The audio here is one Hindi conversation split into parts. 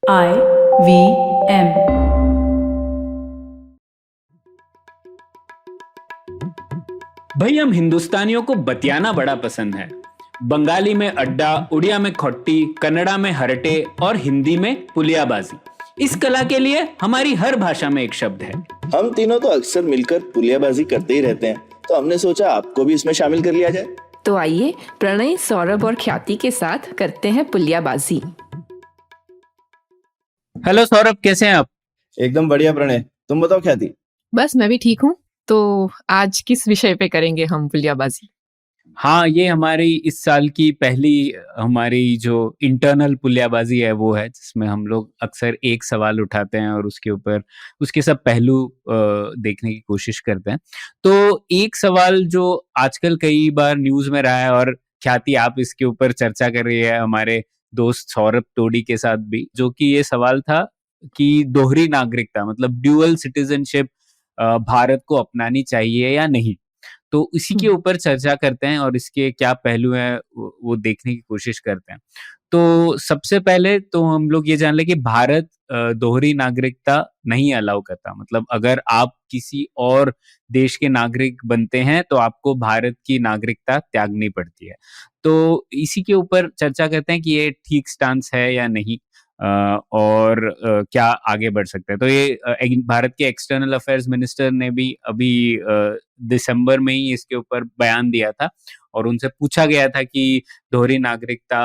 IVM। भाई हम हिंदुस्तानियों को बतियाना बड़ा पसंद है। बंगाली में अड्डा, उड़िया में खट्टी, कन्नड़ा में हरटे और हिंदी में पुलियाबाजी। इस कला के लिए हमारी हर भाषा में एक शब्द है। हम तीनों तो अक्सर मिलकर पुलियाबाजी करते ही रहते हैं, तो हमने सोचा आपको भी इसमें शामिल कर लिया जाए। तो आइए प्रणय, सौरभ और ख्याति के साथ करते हैं पुलियाबाजी। हेलो सौरभ, कैसे हैं आप? एकदम बढ़िया प्रणय, तुम बताओ ख्याति। बस मैं भी ठीक हूँ। तो आज किस विषय पे करेंगे हम पुलियाबाजी? हाँ, ये हमारी इस साल की पहली हमारी जो इंटरनल पुलियाबाजी है वो है, जिसमें हम लोग अक्सर एक सवाल उठाते हैं और उसके ऊपर उसके सब पहलू देखने की कोशिश करते हैं। तो एक सवाल जो आजकल कई बार न्यूज़ में रहा है, और ख्याति आप इसके ऊपर चर्चा कर रही है हमारे दोस्त सौरभ तोडी के साथ भी, जो कि ये सवाल था कि दोहरी नागरिकता मतलब ड्यूअल सिटीजनशिप भारत को अपनानी चाहिए या नहीं। तो इसी के ऊपर चर्चा करते हैं और इसके क्या पहलू हैं वो देखने की कोशिश करते हैं। तो सबसे पहले तो हम लोग ये जान लें कि भारत दोहरी नागरिकता नहीं अलाउ करता। मतलब अगर आप किसी और देश के नागरिक बनते हैं तो आपको भारत की नागरिकता त्यागनी पड़ती है। तो इसी के ऊपर चर्चा करते हैं कि ये ठीक स्टांस है या नहीं, और क्या आगे बढ़ सकते हैं। तो ये भारत के एक्सटर्नल अफेयर्स मिनिस्टर ने भी अभी दिसंबर में ही इसके ऊपर बयान दिया था, और उनसे पूछा गया था कि दोहरी नागरिकता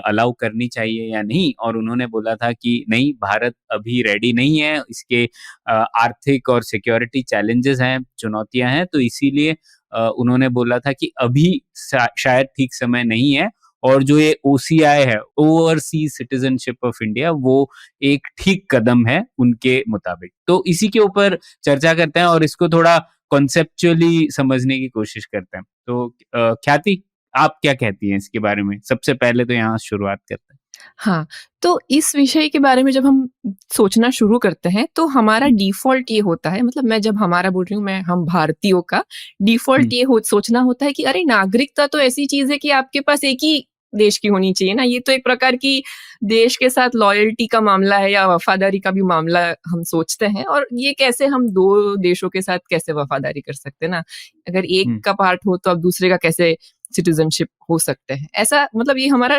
अलाउ करनी चाहिए या नहीं, और उन्होंने बोला था कि नहीं, भारत अभी रेडी नहीं है। इसके आर्थिक और सिक्योरिटी चैलेंजेस हैं, चुनौतियां हैं, तो इसीलिए उन्होंने बोला था कि अभी शायद ठीक समय नहीं है, और जो ये ओसीआई है, ओवरसीज सिटीजनशिप ऑफ इंडिया, वो एक ठीक कदम है उनके मुताबिक। तो इसी के ऊपर चर्चा करते हैं और इसको थोड़ा कॉन्सेप्चुअली समझने की कोशिश करते हैं। तो ख्याति, आप क्या कहती हैं इसके बारे में? सबसे पहले तो यहाँ शुरुआत करते हैं। हाँ, तो इस विषय के बारे में जब हम सोचना शुरू करते हैं तो हमारा डिफ़ॉल्ट ये होता है, मतलब मैं जब हमारा बोल रही हूँ, मैं हम भारतीयों का डिफ़ॉल्ट ये सोचना होता है कि अरे नागरिकता तो ऐसी चीज़ है कि आपके पास एक ही देश की होनी चाहिए ना। ये तो एक प्रकार की देश के साथ लॉयल्टी का मामला है या वफ़ादारी का भी मामला हम सोचते हैं, और ये कैसे हम 2 देशों के साथ कैसे वफ़ादारी कर सकते हैं ना? अगर एक का पार्ट हो तो अब दूसरे का कैसे सिटीज़नशिप हो सकते हैं? ऐसा मतलब ये हमारा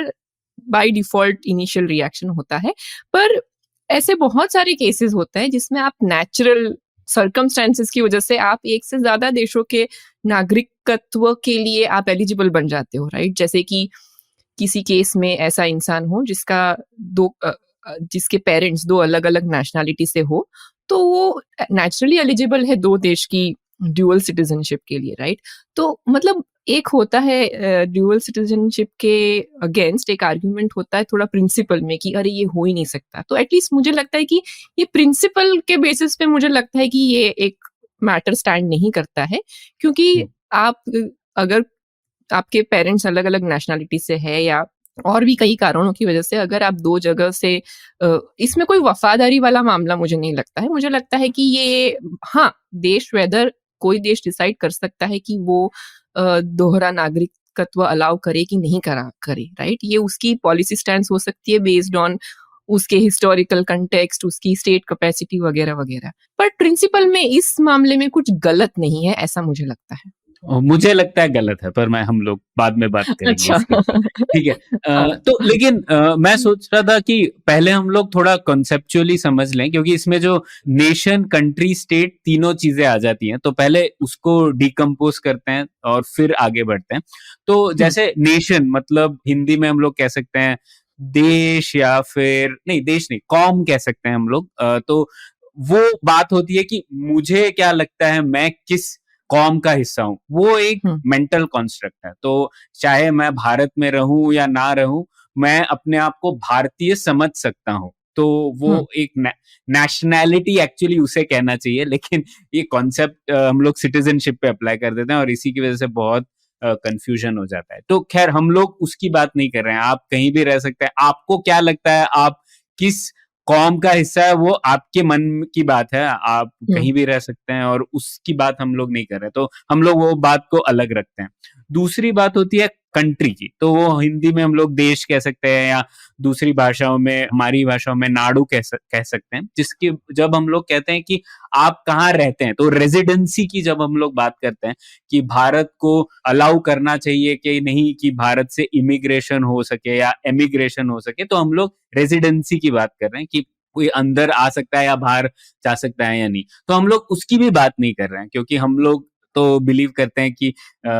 बाय डिफ़ॉल्ट इनिशियल रिएक्शन होता है। पर ऐसे बहुत सारे केसेस होते हैं जिसमें आप नेचुरल सर्कमस्टेंसेस की वजह से आप एक से ज़्यादा देशों के नागरिकत्व के लिए आप एलिजिबल बन जाते हो, राइट? जैसे कि किसी केस में ऐसा इंसान हो जिसके पेरेंट्स 2 अलग-अलग नेशनैलिटी से हो, तो वो नेचुरली एलिजिबल है 2 देश की ड्यूअल सिटीज़नशिप के लिए, राइट? तो मतलब एक होता है ड्यूअल सिटीज़नशिप के अगेंस्ट एक आर्गुमेंट होता है थोड़ा प्रिंसिपल में कि अरे ये हो ही नहीं सकता। तो एटलीस्ट मुझे लगता है कि ये प्रिंसिपल के बेसिस पे मुझे लगता है कि ये एक मैटर स्टैंड नहीं करता है, क्योंकि आप अगर आपके पेरेंट्स अलग-अलग नेशनैलिटी से है या और भी कई कारणों की वजह से अगर आप 2 जगह से इसमें कोई वफ़ादारी वाला मामला मुझे नहीं लगता है। मुझे लगता है कि ये हाँ, कोई देश डिसाइड कर सकता है कि वो दोहरा नागरिकत्व अलाउ करे कि नहीं करे, राइट? ये उसकी पॉलिसी स्टैंस हो सकती है बेस्ड ऑन उसके हिस्टोरिकल कॉन्टेक्स्ट, उसकी स्टेट कैपेसिटी वगैरह-वगैरह। पर प्रिंसिपल में इस मामले में कुछ गलत नहीं है, ऐसा मुझे लगता है। मुझे लगता है गलत है, पर हम लोग बाद में बात करेंगे अच्छा। इसके ऊपर। ठीक है। हाँ। तो लेकिन मैं सोच रहा था कि पहले हम लोग थोड़ा कॉन्सेप्चुअली समझ लें, क्योंकि इसमें जो नेशन, कंट्री, स्टेट तीनों चीजें आ जाती हैं, तो पहले उसको डिकम्पोज करते हैं और फिर आगे बढ़ते हैं। तो जैसे नेशन मतलब हिंदी में हम लोग कह सकते हैं देश, या फिर नहीं, देश नहीं, कौम कह सकते हैं हम लोग। तो वो बात होती है कि मुझे क्या लगता है मैं किस कौम का हिस्सा हूँ, वो एक मेंटल कॉन्स्ट्रक्ट है। तो चाहे मैं भारत में रहूं या ना रहूं, मैं अपने आप को भारतीय समझ सकता हूँ। तो वो एक नेशनैलिटी एक्चुअली उसे कहना चाहिए, लेकिन ये कॉन्सेप्ट हम लोग सिटीजनशिप पे अप्लाई कर देते हैं और इसी की वजह से बहुत कंफ्यूजन हो जाता है। तो खैर हम लोग उसकी बात नहीं कर रहे हैं, आप कहीं भी रह सकते हैं। आपको क्या लगता है आप किस कौम का हिस्सा है, वो आपके मन की बात है, आप कहीं भी रह सकते हैं, और उसकी बात हम लोग नहीं कर रहे, तो हम लोग वो बात को अलग रखते हैं। दूसरी बात होती है कंट्री की, तो वो हिंदी में हम लोग देश कह सकते हैं या दूसरी भाषाओं में, हमारी भाषाओं में नाडु कह सकते हैं। जिसकी जब हम लोग कहते हैं कि आप कहाँ रहते हैं, तो रेजिडेंसी की जब हम लोग बात करते हैं कि भारत को अलाउ करना चाहिए कि नहीं, कि भारत से इमिग्रेशन हो सके या एमिग्रेशन हो सके, तो हम लोग रेजिडेंसी की बात कर रहे हैं कि कोई अंदर आ सकता है या बाहर जा सकता है या नहीं। तो हम लोग उसकी भी बात नहीं कर रहे हैं, क्योंकि हम लोग तो बिलीव करते हैं कि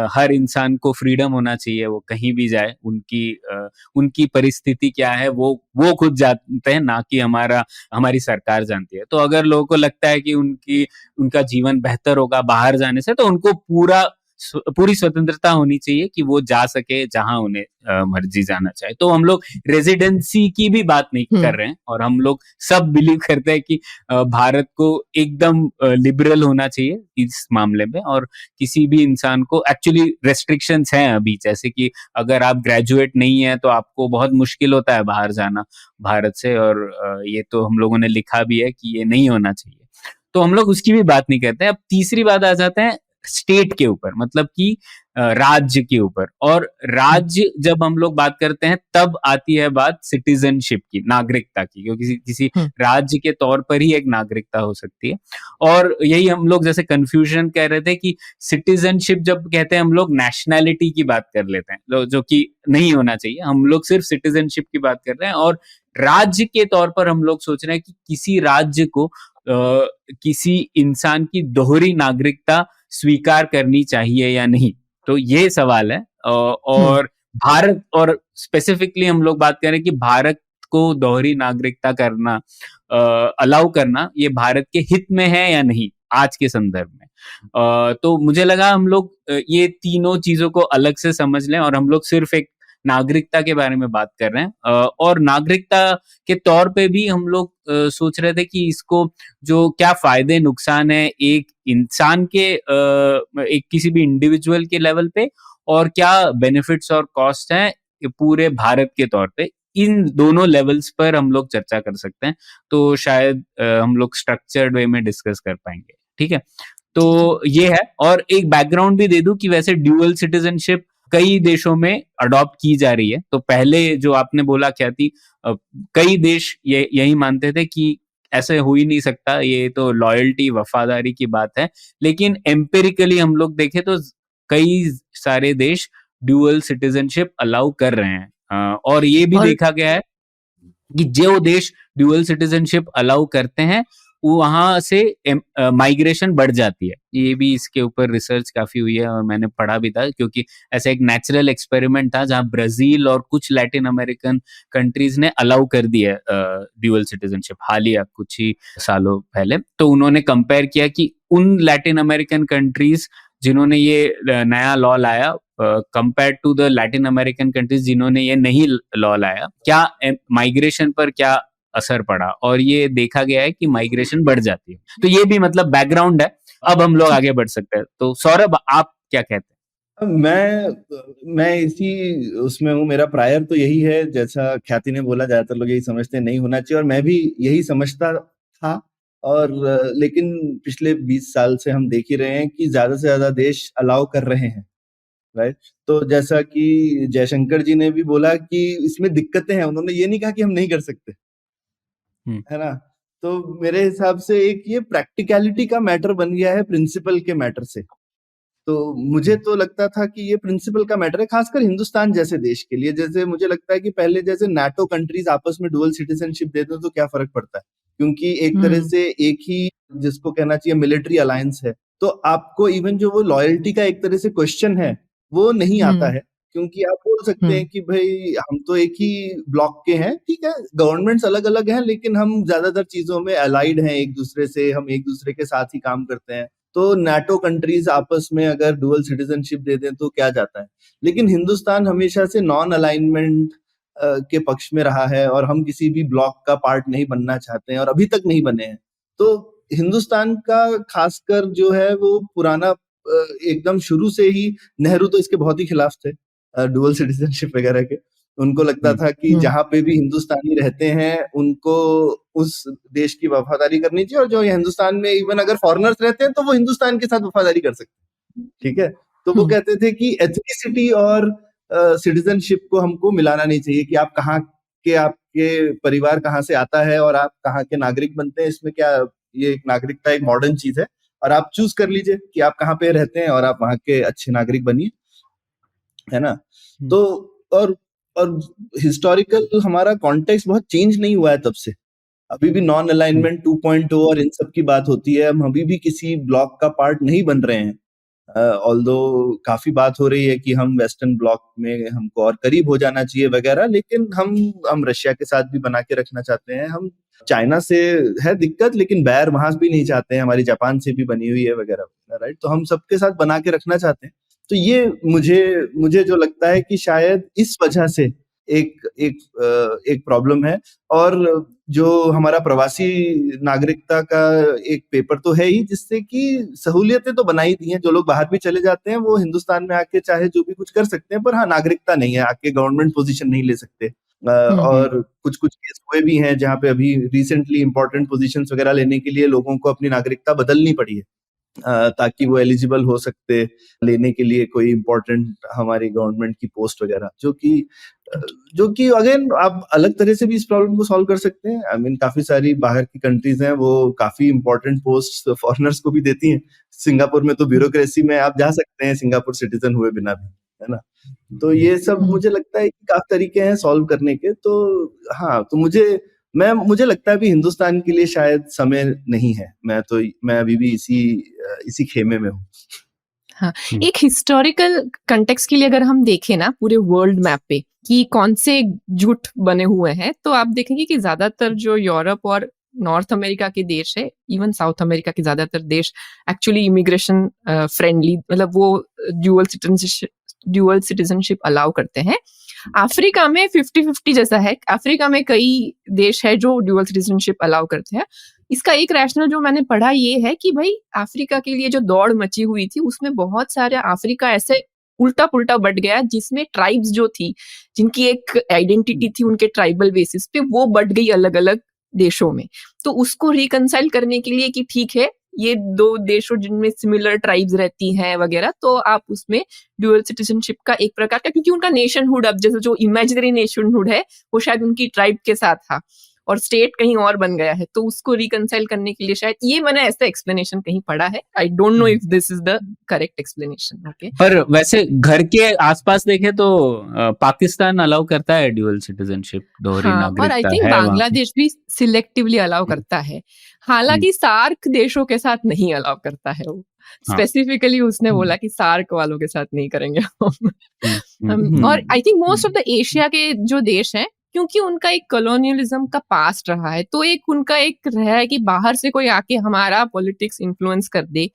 हर इंसान को फ्रीडम होना चाहिए, वो कहीं भी जाए, उनकी परिस्थिति क्या है वो खुद जानते हैं, ना कि हमारी सरकार जानती है। तो अगर लोगों को लगता है कि उनका जीवन बेहतर होगा बाहर जाने से, तो उनको पूरी स्वतंत्रता होनी चाहिए कि वो जा सके जहां उन्हें मर्जी जाना चाहे। तो हम लोग रेजिडेंसी की भी बात नहीं कर रहे हैं, और हम लोग सब बिलीव करते हैं कि भारत को एकदम लिबरल होना चाहिए इस मामले में, और किसी भी इंसान को एक्चुअली रेस्ट्रिक्शंस हैं अभी, जैसे कि अगर आप ग्रेजुएट नहीं है तो आपको बहुत मुश्किल होता है बाहर जाना भारत से, और ये तो हम लोगों ने लिखा भी है कि ये नहीं होना चाहिए। तो हम लोग उसकी भी बात नहीं करते। अब तीसरी बात आ जाते हैं स्टेट के ऊपर, मतलब कि राज्य के ऊपर। और राज्य जब हम लोग बात करते हैं तब आती है बात सिटीजनशिप की, नागरिकता की, क्योंकि किसी राज्य के तौर पर ही एक नागरिकता हो सकती है। और यही हम लोग जैसे कंफ्यूजन कह रहे थे कि सिटीजनशिप जब कहते हैं हम लोग नेशनैलिटी की बात कर लेते हैं, जो कि नहीं होना चाहिए। हम लोग सिर्फ सिटीजनशिप की बात कर रहे हैं, और राज्य के तौर पर हम लोग सोच रहे हैं कि किसी राज्य को किसी इंसान की दोहरी नागरिकता स्वीकार करनी चाहिए या नहीं। तो ये सवाल है। और भारत, और स्पेसिफिकली हम लोग बात करें कि भारत को दोहरी नागरिकता करना, अलाउ करना, ये भारत के हित में है या नहीं आज के संदर्भ में। तो मुझे लगा हम लोग ये तीनों चीजों को अलग से समझ लें, और हम लोग सिर्फ एक नागरिकता के बारे में बात कर रहे हैं। और नागरिकता के तौर पे भी हम लोग सोच रहे थे कि इसको जो क्या फायदे नुकसान है एक इंसान के, एक किसी भी इंडिविजुअल के लेवल पे, और क्या बेनिफिट्स और कॉस्ट हैं पूरे भारत के तौर पे, इन दोनों लेवल्स पर हम लोग चर्चा कर सकते हैं। तो शायद हम लोग स्ट्रक्चर्ड वे में डिस्कस कर पाएंगे। ठीक है, तो ये है। और एक बैकग्राउंड भी दे दूं कि वैसे ड्यूअल सिटीजनशिप कई देशों में अडॉप्ट की जा रही है। तो पहले जो आपने बोला ख्याति, कई देश यही मानते थे कि ऐसे हो ही नहीं सकता, ये तो लॉयल्टी, वफादारी की बात है। लेकिन एम्पिरिकली हम लोग देखें तो कई सारे देश ड्यूअल सिटीजनशिप अलाउ कर रहे हैं। और ये भी देखा गया है कि जो देश ड्यूअल सिटीजनशिप अलाउ करते हैं वहां से माइग्रेशन बढ़ जाती है। ये भी इसके ऊपर रिसर्च काफी हुई है, और मैंने पढ़ा भी था, क्योंकि ऐसा एक नेचुरल एक्सपेरिमेंट था जहां ब्राजील और कुछ लैटिन अमेरिकन कंट्रीज ने अलाउ कर दिया ड्यूअल सिटीजनशिप हालिया कुछ ही सालों पहले। तो उन्होंने कंपेयर किया कि उन लैटिन अमेरिकन कंट्रीज जिन्होंने ये नया लॉ लाया, compare to the Latin American countries जिन्होंने ये नहीं लॉ लाया, क्या माइग्रेशन पर क्या असर पड़ा। और ये देखा गया है कि माइग्रेशन बढ़ जाती है। तो ये भी मतलब बैकग्राउंड है। अब हम लोग आगे बढ़ सकते हैं। तो सौरभ, आप क्या कहते हैं? मैं इसी उसमें हूँ। मेरा प्रायर तो यही है, जैसा ख्याति ने बोला, ज्यादातर लोग यही समझते हैं नहीं होना चाहिए, और मैं भी यही समझता था। और लेकिन पिछले 20 साल से हम देख ही रहे हैं कि ज्यादा से ज्यादा देश अलाउ कर रहे हैं, राइट। तो जैसा कि जयशंकर जी ने भी बोला कि इसमें दिक्कतें हैं, उन्होंने ये नहीं कहा कि हम नहीं कर सकते, है ना। तो मेरे हिसाब से एक ये प्रैक्टिकलिटी का मैटर बन गया है प्रिंसिपल के मैटर से। तो मुझे तो लगता था कि ये प्रिंसिपल का मैटर है, खासकर हिंदुस्तान जैसे देश के लिए। जैसे मुझे लगता है कि पहले जैसे नाटो कंट्रीज आपस में डुअल सिटीजनशिप देते हैं तो क्या फर्क पड़ता है, क्योंकि एक तरह से एक ही, जिसको कहना चाहिए, मिलिट्री अलायंस है। तो आपको इवन जो वो लॉयल्टी का एक तरह से क्वेश्चन है वो नहीं आता है, क्योंकि आप बोल सकते हैं कि भाई हम तो एक ही ब्लॉक के हैं, ठीक है, गवर्नमेंट्स अलग अलग हैं, लेकिन हम ज्यादातर चीजों में अलाइड हैं एक दूसरे से, हम एक दूसरे के साथ ही काम करते हैं। तो नाटो कंट्रीज आपस में अगर डुअल सिटीजनशिप दे दें तो क्या जाता है। लेकिन हिंदुस्तान हमेशा से नॉन अलाइनमेंट के पक्ष में रहा है, और हम किसी भी ब्लॉक का पार्ट नहीं बनना चाहते हैं, और अभी तक नहीं बने हैं। तो हिंदुस्तान का खासकर जो है वो पुराना, एकदम शुरू से ही, नेहरू तो इसके बहुत ही खिलाफ थे डुअल सिटीजनशिप वगैरह के। उनको लगता था कि जहां पे भी हिंदुस्तानी रहते हैं उनको उस देश की वफादारी करनी चाहिए, और जो हिंदुस्तान में इवन अगर फॉरेनर्स रहते हैं तो वो हिंदुस्तान के साथ वफादारी कर सकते हैं, ठीक है। तो वो कहते थे कि एथनिसिटी और सिटीजनशिप को हमको मिलाना नहीं चाहिए कि आप कहाँ के, आपके परिवार कहाँ से आता है और आप कहाँ के नागरिक बनते हैं। इसमें क्या, ये एक नागरिकता एक मॉडर्न चीज है और आप चूज कर लीजिए कि आप कहाँ पे रहते हैं और आप वहाँ के अच्छे नागरिक बनिए, है ना। तो और हिस्टोरिकल हमारा कॉन्टेक्स्ट बहुत चेंज नहीं हुआ है तब से। अभी भी नॉन अलाइनमेंट 2.0 और इन सब की बात होती है। हम अभी भी किसी ब्लॉक का पार्ट नहीं बन रहे हैं। ऑल्दो काफी बात हो रही है कि हम वेस्टर्न ब्लॉक में हमको और करीब हो जाना चाहिए वगैरह, लेकिन हम रशिया के साथ भी बना के रखना चाहते हैं। हम चाइना से है दिक्कत, लेकिन बैर वहां भी नहीं चाहते हैं। हमारी जापान से भी बनी हुई है वगैरह, राइट। तो हम सबके साथ बना के रखना चाहते हैं। तो ये मुझे जो लगता है कि शायद इस वजह से एक प्रॉब्लम है। और जो हमारा प्रवासी नागरिकता का एक पेपर तो है ही, जिससे कि सहूलियतें तो बनाई दी हैं। जो लोग बाहर भी चले जाते हैं वो हिंदुस्तान में आके चाहे जो भी कुछ कर सकते हैं, पर हाँ, नागरिकता नहीं है, आके गवर्नमेंट पोजीशन नहीं ले सकते। और कुछ केस हुए भी हैं जहाँ पे अभी रिसेंटली इंपॉर्टेंट पोजीशंस वगैरह लेने के लिए लोगों को अपनी नागरिकता बदलनी पड़ी है, ताकि वो एलिजिबल हो सकते लेने के लिए कोई इम्पोर्टेंट हमारी गवर्नमेंट की पोस्ट वगैरह, जो कि अगेन आप अलग तरह से भी इस प्रॉब्लम को सॉल्व कर सकते हैं। आई मीन काफी सारी बाहर की कंट्रीज हैं, वो काफी इंपॉर्टेंट पोस्ट फॉरेनर्स को भी देती हैं। सिंगापुर में तो ब्यूरोक्रेसी में आप जा सकते हैं सिंगापुर सिटीजन हुए बिना भी, है ना। तो ये सब मुझे लगता है कि काफी तरीके हैं सॉल्व करने के। तो हाँ, तो मुझे लगता है अभी हिंदुस्तान के लिए शायद समय नहीं है। मैं अभी भी इसी खेमे में हूँ। हाँ, एक हिस्टोरिकल कंटेक्स्ट के लिए अगर हम देखें ना पूरे वर्ल्ड मैप पे कि कौन से जुट बने हुए हैं, तो आप देखेंगे कि ज्यादातर जो यूरोप और नॉर्थ अमेरिका के देश है, इवन साउथ अमेरिका के ज्यादातर देश एक्चुअली इमिग्रेशन फ्रेंडली, मतलब वो ड्यूअल सिटीजनशिप अलाउ करते हैं। अफ्रीका में 50-50 जैसा है। अफ्रीका में कई देश है जो ड्यूअल सिटीजनशिप अलाउ करते हैं। इसका एक रैशनल जो मैंने पढ़ा ये है कि भाई अफ्रीका के लिए जो दौड़ मची हुई थी उसमें बहुत सारे अफ्रीका ऐसे उल्टा पुल्टा बढ़ गया, जिसमें ट्राइब्स जो थी, जिनकी एक आइडेंटिटी थी उनके ट्राइबल बेसिस पे, वो बढ़ गई अलग अलग देशों में। तो उसको रिकंसाइल करने के लिए कि ठीक है ये दो देशों जिनमें सिमिलर ट्राइब्स रहती हैं वगैरह, तो आप उसमें ड्यूअल सिटीजनशिप का एक प्रकार का, क्योंकि उनका नेशनहुड अब जैसे जो इमेजिनरी नेशनहुड है वो शायद उनकी ट्राइब के साथ था और स्टेट कहीं और बन गया है, तो उसको रिकंसाइल करने के लिए शायद ये मैंने ऐसा एक्सप्लेनेशन कहीं पढ़ा है। I don't know if this is the correct explanation. Okay, पर वैसे घर के आसपास देखे तो पाकिस्तान अलाउ करता है ड्यूअल सिटीजनशिप, दोहरी नागरिकता और आई थिंक है बांग्लादेश भी सिलेक्टिवली अलाउ करता है। हालांकि सार्क देशों के साथ नहीं अलाउ करता है वो। स्पेसिफिकली उसने बोला कि सार्क वालों के साथ नहीं करेंगे हम। और I think most of the Asia के जो देश हैं, क्योंकि उनका एक कॉलोनियलिज्म का पास्ट रहा है, तो एक उनका एक रहा है कि बाहर से कोई आके हमारा पॉलिटिक्स इन्फ्लुएंस कर दे,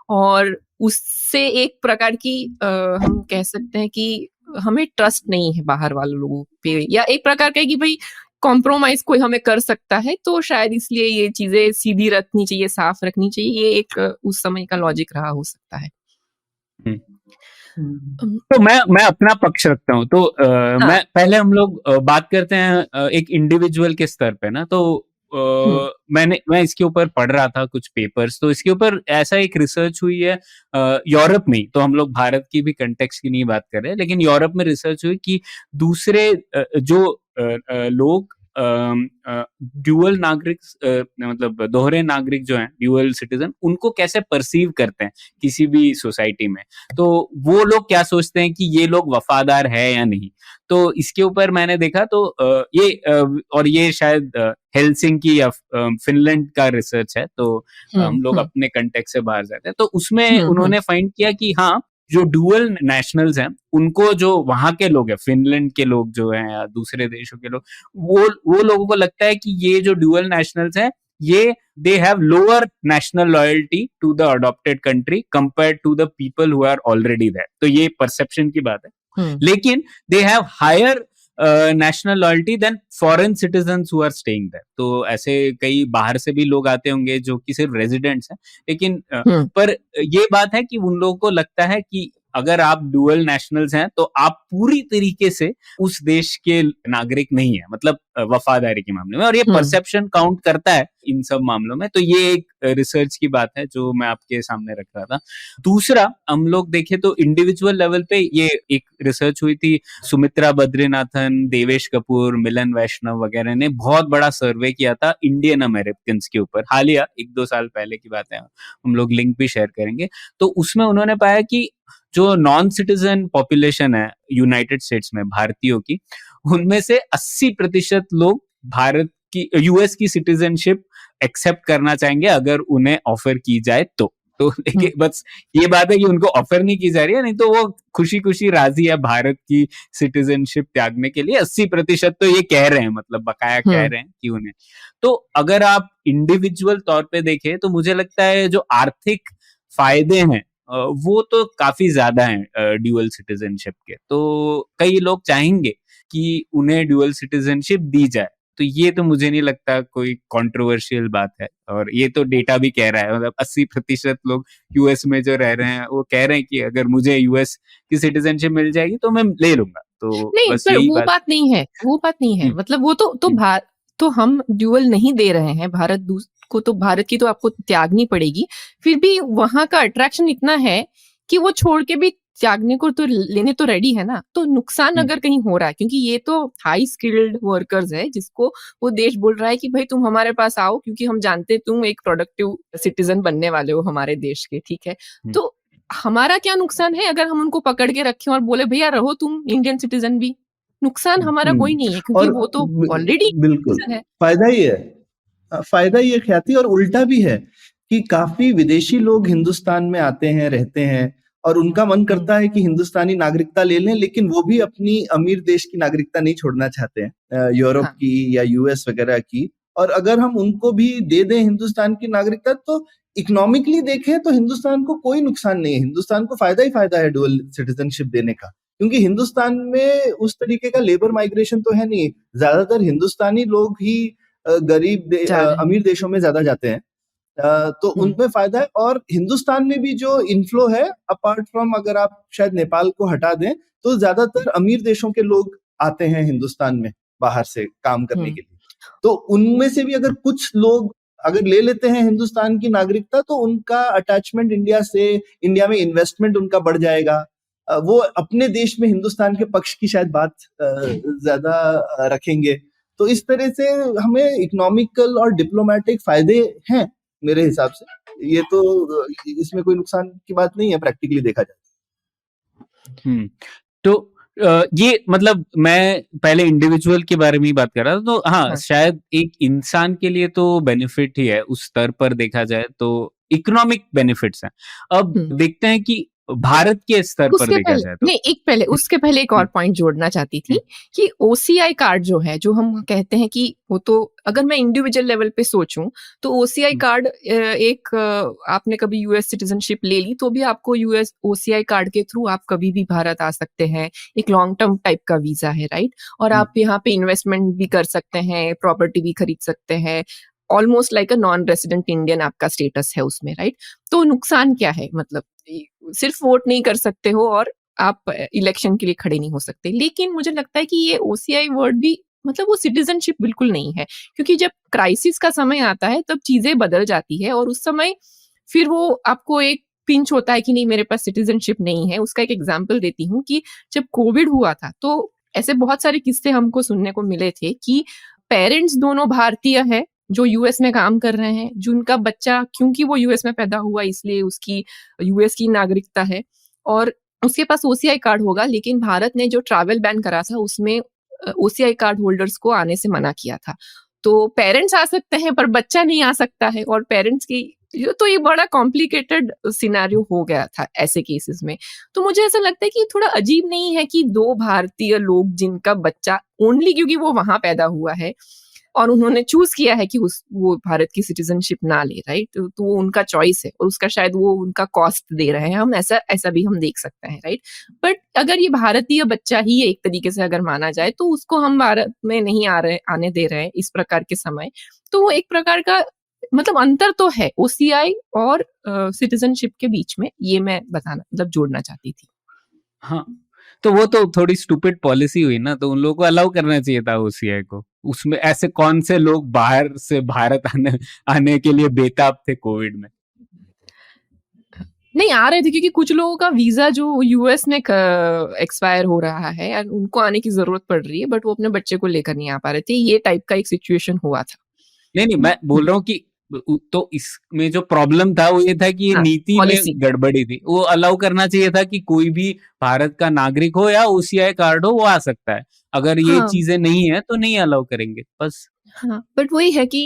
और उससे एक प्रकार की हम कह सकते हैं कि हमें ट्रस्ट नहीं है बाहर वाले लोगों पे, या एक प्रकार का कि भाई कॉम्प्रोमाइज कोई हमें कर सकता है, तो शायद इसलिए ये चीजें सीधी रखनी चाहिए, साफ रखनी चाहिए। ये एक उस समय का लॉजिक रहा हो सकता है। तो मैं अपना पक्ष रखता हूँ। तो मैं पहले हम लोग बात करते हैं एक इंडिविजुअल के स्तर पे ना। तो मैं इसके ऊपर पढ़ रहा था कुछ पेपर्स, तो इसके ऊपर ऐसा एक रिसर्च हुई है यूरोप में। तो हम लोग भारत की भी कंटेक्स्ट की नहीं बात कर रहे, लेकिन यूरोप में रिसर्च हुई कि दूसरे जो लोग ड्यूअल नागरिक मतलब दोहरे नागरिक जो हैं, ड्यूअल सिटीजन, उनको कैसे परसीव करते हैं किसी भी सोसाइटी में। तो वो लोग क्या सोचते हैं कि ये लोग वफादार है या नहीं। तो इसके ऊपर मैंने देखा तो और ये शायद हेलसिंकी या फिनलैंड का रिसर्च है, तो हम लोग अपने कंटेक्स्ट से बाहर जाते हैं। तो उसमें उन्होंने फाइंड किया कि हाँ, जो डुअल नेशनल्स हैं उनको, जो वहां के लोग हैं, फिनलैंड के लोग जो हैं या दूसरे देशों के लोग, वो लोगों को लगता है कि ये जो डुअल नेशनल्स हैं, ये they have lower national loyalty to the adopted country compared to the people who are already there. तो ये परसेप्शन की बात है। लेकिन they have higher national loyalty than foreign citizens who are staying there. तो ऐसे कई बाहर से भी लोग आते होंगे जो कि सिर्फ रेजिडेंट्स हैं, लेकिन पर ये बात है कि उन लोगों को लगता है कि अगर आप डुअल नेशनल्स हैं तो आप पूरी तरीके से उस देश के नागरिक नहीं है, मतलब वफादारी के मामले में, और ये परसेप्शन काउंट करता है इन सब मामलों में। तो ये एक रिसर्च की बात है जो मैं आपके सामने रख रहा था। दूसरा, हम लोग देखें तो इंडिविजुअल लेवल पे ये एक रिसर्च हुई थी, सुमित्रा बद्रीनाथन, देवेश कपूर, मिलन वैष्णव वगैरह ने बहुत बड़ा सर्वे किया था इंडियन अमेरिकन के ऊपर, हालिया 1-2 साल पहले की बात है, हम लोग लिंक भी शेयर करेंगे। तो उसमें उन्होंने पाया कि जो नॉन सिटीजन पॉपुलेशन है यूनाइटेड स्टेट्स में भारतीयों की, उनमें से 80% लोग भारत की, यूएस की सिटीजनशिप एक्सेप्ट करना चाहेंगे अगर उन्हें ऑफर की जाए तो। देखिए, बस ये बात है कि उनको ऑफर नहीं की जा रही है, नहीं तो वो खुशी खुशी राजी है भारत की सिटीजनशिप त्यागने के लिए। 80% तो ये कह रहे हैं, मतलब बकाया कह रहे हैं कि उन्हें। तो अगर आप इंडिविजुअल तौर पे देखें तो मुझे लगता है जो आर्थिक फायदे हैं वो तो काफी ज्यादा हैं ड्यूअल सिटीजनशिप के। तो कई लोग चाहेंगे कि उन्हें ड्यूअल सिटीजनशिप दी जाए, तो ये तो मुझे नहीं लगता कोई कंट्रोवर्शियल बात है, और ये तो डेटा भी कह रहा है, मतलब 80% लोग यूएस में जो रह रहे हैं वो कह रहे हैं कि अगर मुझे यूएस की सिटीजनशिप मिल जाएगी तो मैं ले लूंगा। तो नहीं, बस पर यही वो बात नहीं है, वो बात नहीं है। मतलब वो तो हम ड्यूअल नहीं दे रहे हैं, को तो भारत की तो आपको त्यागनी पड़ेगी। फिर भी वहां का अट्रैक्शन इतना है कि वो छोड़ के भी त्यागने को तो लेने तो रेडी है ना। तो नुकसान अगर कहीं हो रहा है, क्योंकि ये तो हाई स्किल्ड वर्कर्स है जिसको वो देश बोल रहा है कि भाई तुम हमारे पास आओ, क्योंकि हम जानते हैं तुम एक प्रोडक्टिव सिटीजन बनने वाले हो हमारे देश के, ठीक है। तो हमारा क्या नुकसान है अगर हम उनको पकड़ के रखें और बोले भैया रहो तुम इंडियन सिटीजन भी? नुकसान हमारा कोई नहीं है, क्योंकि वो तो ऑलरेडी बिल्कुल है। फायदा ही है, फायदा ये ख्याति। और उल्टा भी है कि काफी विदेशी लोग हिंदुस्तान में आते हैं, रहते हैं, और उनका मन करता है कि हिंदुस्तानी नागरिकता ले लें, लेकिन वो भी अपनी अमीर देश की नागरिकता नहीं छोड़ना चाहते हैं, यूरोप की या यूएस वगैरह की। और अगर हम उनको भी दे दें हिंदुस्तान की नागरिकता, तो इकोनॉमिकली देखें तो हिंदुस्तान को कोई नुकसान नहीं है, हिंदुस्तान को फायदा ही फायदा है डुअल सिटीजनशिप देने का। क्योंकि हिंदुस्तान में उस तरीके का लेबर माइग्रेशन तो है नहीं, ज्यादातर हिंदुस्तानी लोग ही अमीर देशों में ज्यादा जाते हैं, तो उनमें फायदा है। और हिंदुस्तान में भी जो इनफ्लो है, अपार्ट फ्रॉम अगर आप शायद नेपाल को हटा दें, तो ज्यादातर अमीर देशों के लोग आते हैं हिंदुस्तान में बाहर से काम करने के लिए। तो उनमें से भी अगर कुछ लोग अगर ले लेते हैं हिंदुस्तान की नागरिकता, तो उनका अटैचमेंट इंडिया से, इंडिया में इन्वेस्टमेंट उनका बढ़ जाएगा, वो अपने देश में हिंदुस्तान के पक्ष की शायद बात ज्यादा रखेंगे। तो इस तरह से हमें इकोनॉमिकल और डिप्लोमेटिक फायदे हैं मेरे हिसाब से। ये तो इसमें कोई नुकसान की बात नहीं है प्रैक्टिकली देखा जाए। तो ये मतलब मैं पहले इंडिविजुअल के बारे में ही बात कर रहा था, तो हाँ, शायद एक इंसान के लिए तो बेनिफिट ही है उस स्तर पर देखा जाए तो इकोनॉमिक बेनिफिट्स हैं। अब देखते हैं कि भारत के स्तर पर देखा जाए तो नहीं, उसके पहले एक और पॉइंट जोड़ना चाहती थी कि ओसीआई कार्ड जो है, जो हम कहते हैं कि वो तो अगर मैं इंडिविजुअल लेवल पे सोचूं तो ओसीआई कार्ड एक आपने कभी यूएस सिटीजनशिप ले ली तो भी आपको यूएस ओसीआई कार्ड के थ्रू आप कभी भी भारत आ सकते हैं। एक लॉन्ग टर्म टाइप का वीजा है, राइट? और आप यहाँ पे इन्वेस्टमेंट भी कर सकते हैं, प्रॉपर्टी भी खरीद सकते हैं, almost like a non resident Indian आपका स्टेटस है उसमें, राइट? तो नुकसान क्या है? मतलब सिर्फ वोट नहीं कर सकते हो और आप इलेक्शन के लिए खड़े नहीं हो सकते। लेकिन मुझे लगता है कि ये ओसीआई वर्ड भी मतलब वो सिटीजनशिप बिल्कुल नहीं है, क्योंकि जब क्राइसिस का समय आता है तब चीजें बदल जाती है और उस समय फिर वो आपको एक पिंच होता है कि नहीं मेरे पास सिटीजनशिप नहीं है। उसका एक एग्जाम्पल देती हूँ कि जब कोविड हुआ था तो ऐसे बहुत सारे किस्से हमको सुनने को मिले थे कि पेरेंट्स दोनों भारतीय है जो यूएस में काम कर रहे हैं, जिनका बच्चा क्योंकि वो यूएस में पैदा हुआ इसलिए उसकी यूएस की नागरिकता है और उसके पास ओसीआई कार्ड होगा, लेकिन भारत ने जो ट्रैवल बैन करा था उसमें ओसीआई कार्ड होल्डर्स को आने से मना किया था। तो पेरेंट्स आ सकते हैं पर बच्चा नहीं आ सकता है, और पेरेंट्स की तो ये बड़ा कॉम्प्लिकेटेड सिनेरियो हो गया था ऐसे केसेस में। तो मुझे ऐसा लगता है कि थोड़ा अजीब नहीं है कि दो भारतीय लोग जिनका बच्चा ओनली क्योंकि वो वहां पैदा हुआ है और उन्होंने चूज किया है कि वो भारत की सिटीजनशिप ना ले, राइट? तो वो उनका चॉइस है और उसका शायद वो उनका कॉस्ट दे रहे हैं, हम ऐसा भी हम देख सकते हैं, राइट? बट अगर ये भारतीय बच्चा ही एक तरीके से अगर माना जाए तो उसको हम भारत में नहीं आने दे रहे हैं इस प्रकार के समय। तो वो एक प्रकार का मतलब अंतर तो है ओसीआई और सिटीजनशिप के बीच में, ये मैं बताना मतलब जोड़ना चाहती थी। हाँ, तो वो तो थोड़ी स्टूपिड पॉलिसी हुई ना, तो उन लोगों को अलाउ करना चाहिए था ओसीआई को। उसमें ऐसे कौन से लोग बाहर से भारत आने आने के लिए बेताब थे कोविड में? नहीं आ रहे थे क्योंकि कुछ लोगों का वीज़ा जो यूएस में एक्सपायर हो रहा है एंड उनको आने की ज़रूरत पड़ रही है, बट वो अपने बच्चे को लेकर नहीं आ पा रहे थे। ये टाइप का एक सिचुएशन हुआ था। नहीं, नहीं, मैं हुँ, बोल रहा हूँ कि तो इसमें जो प्रॉब्लम था वो ये था कि ये हाँ, नीति में पॉलिसी। गड़बड़ी थी। वो अलाउ करना चाहिए था कि कोई भी भारत का नागरिक हो या ओसीआई कार्ड हो वो आ सकता है। अगर ये हाँ, चीज़ें नहीं है तो नहीं अलाउ करेंगे, बस। हाँ, बट वही है कि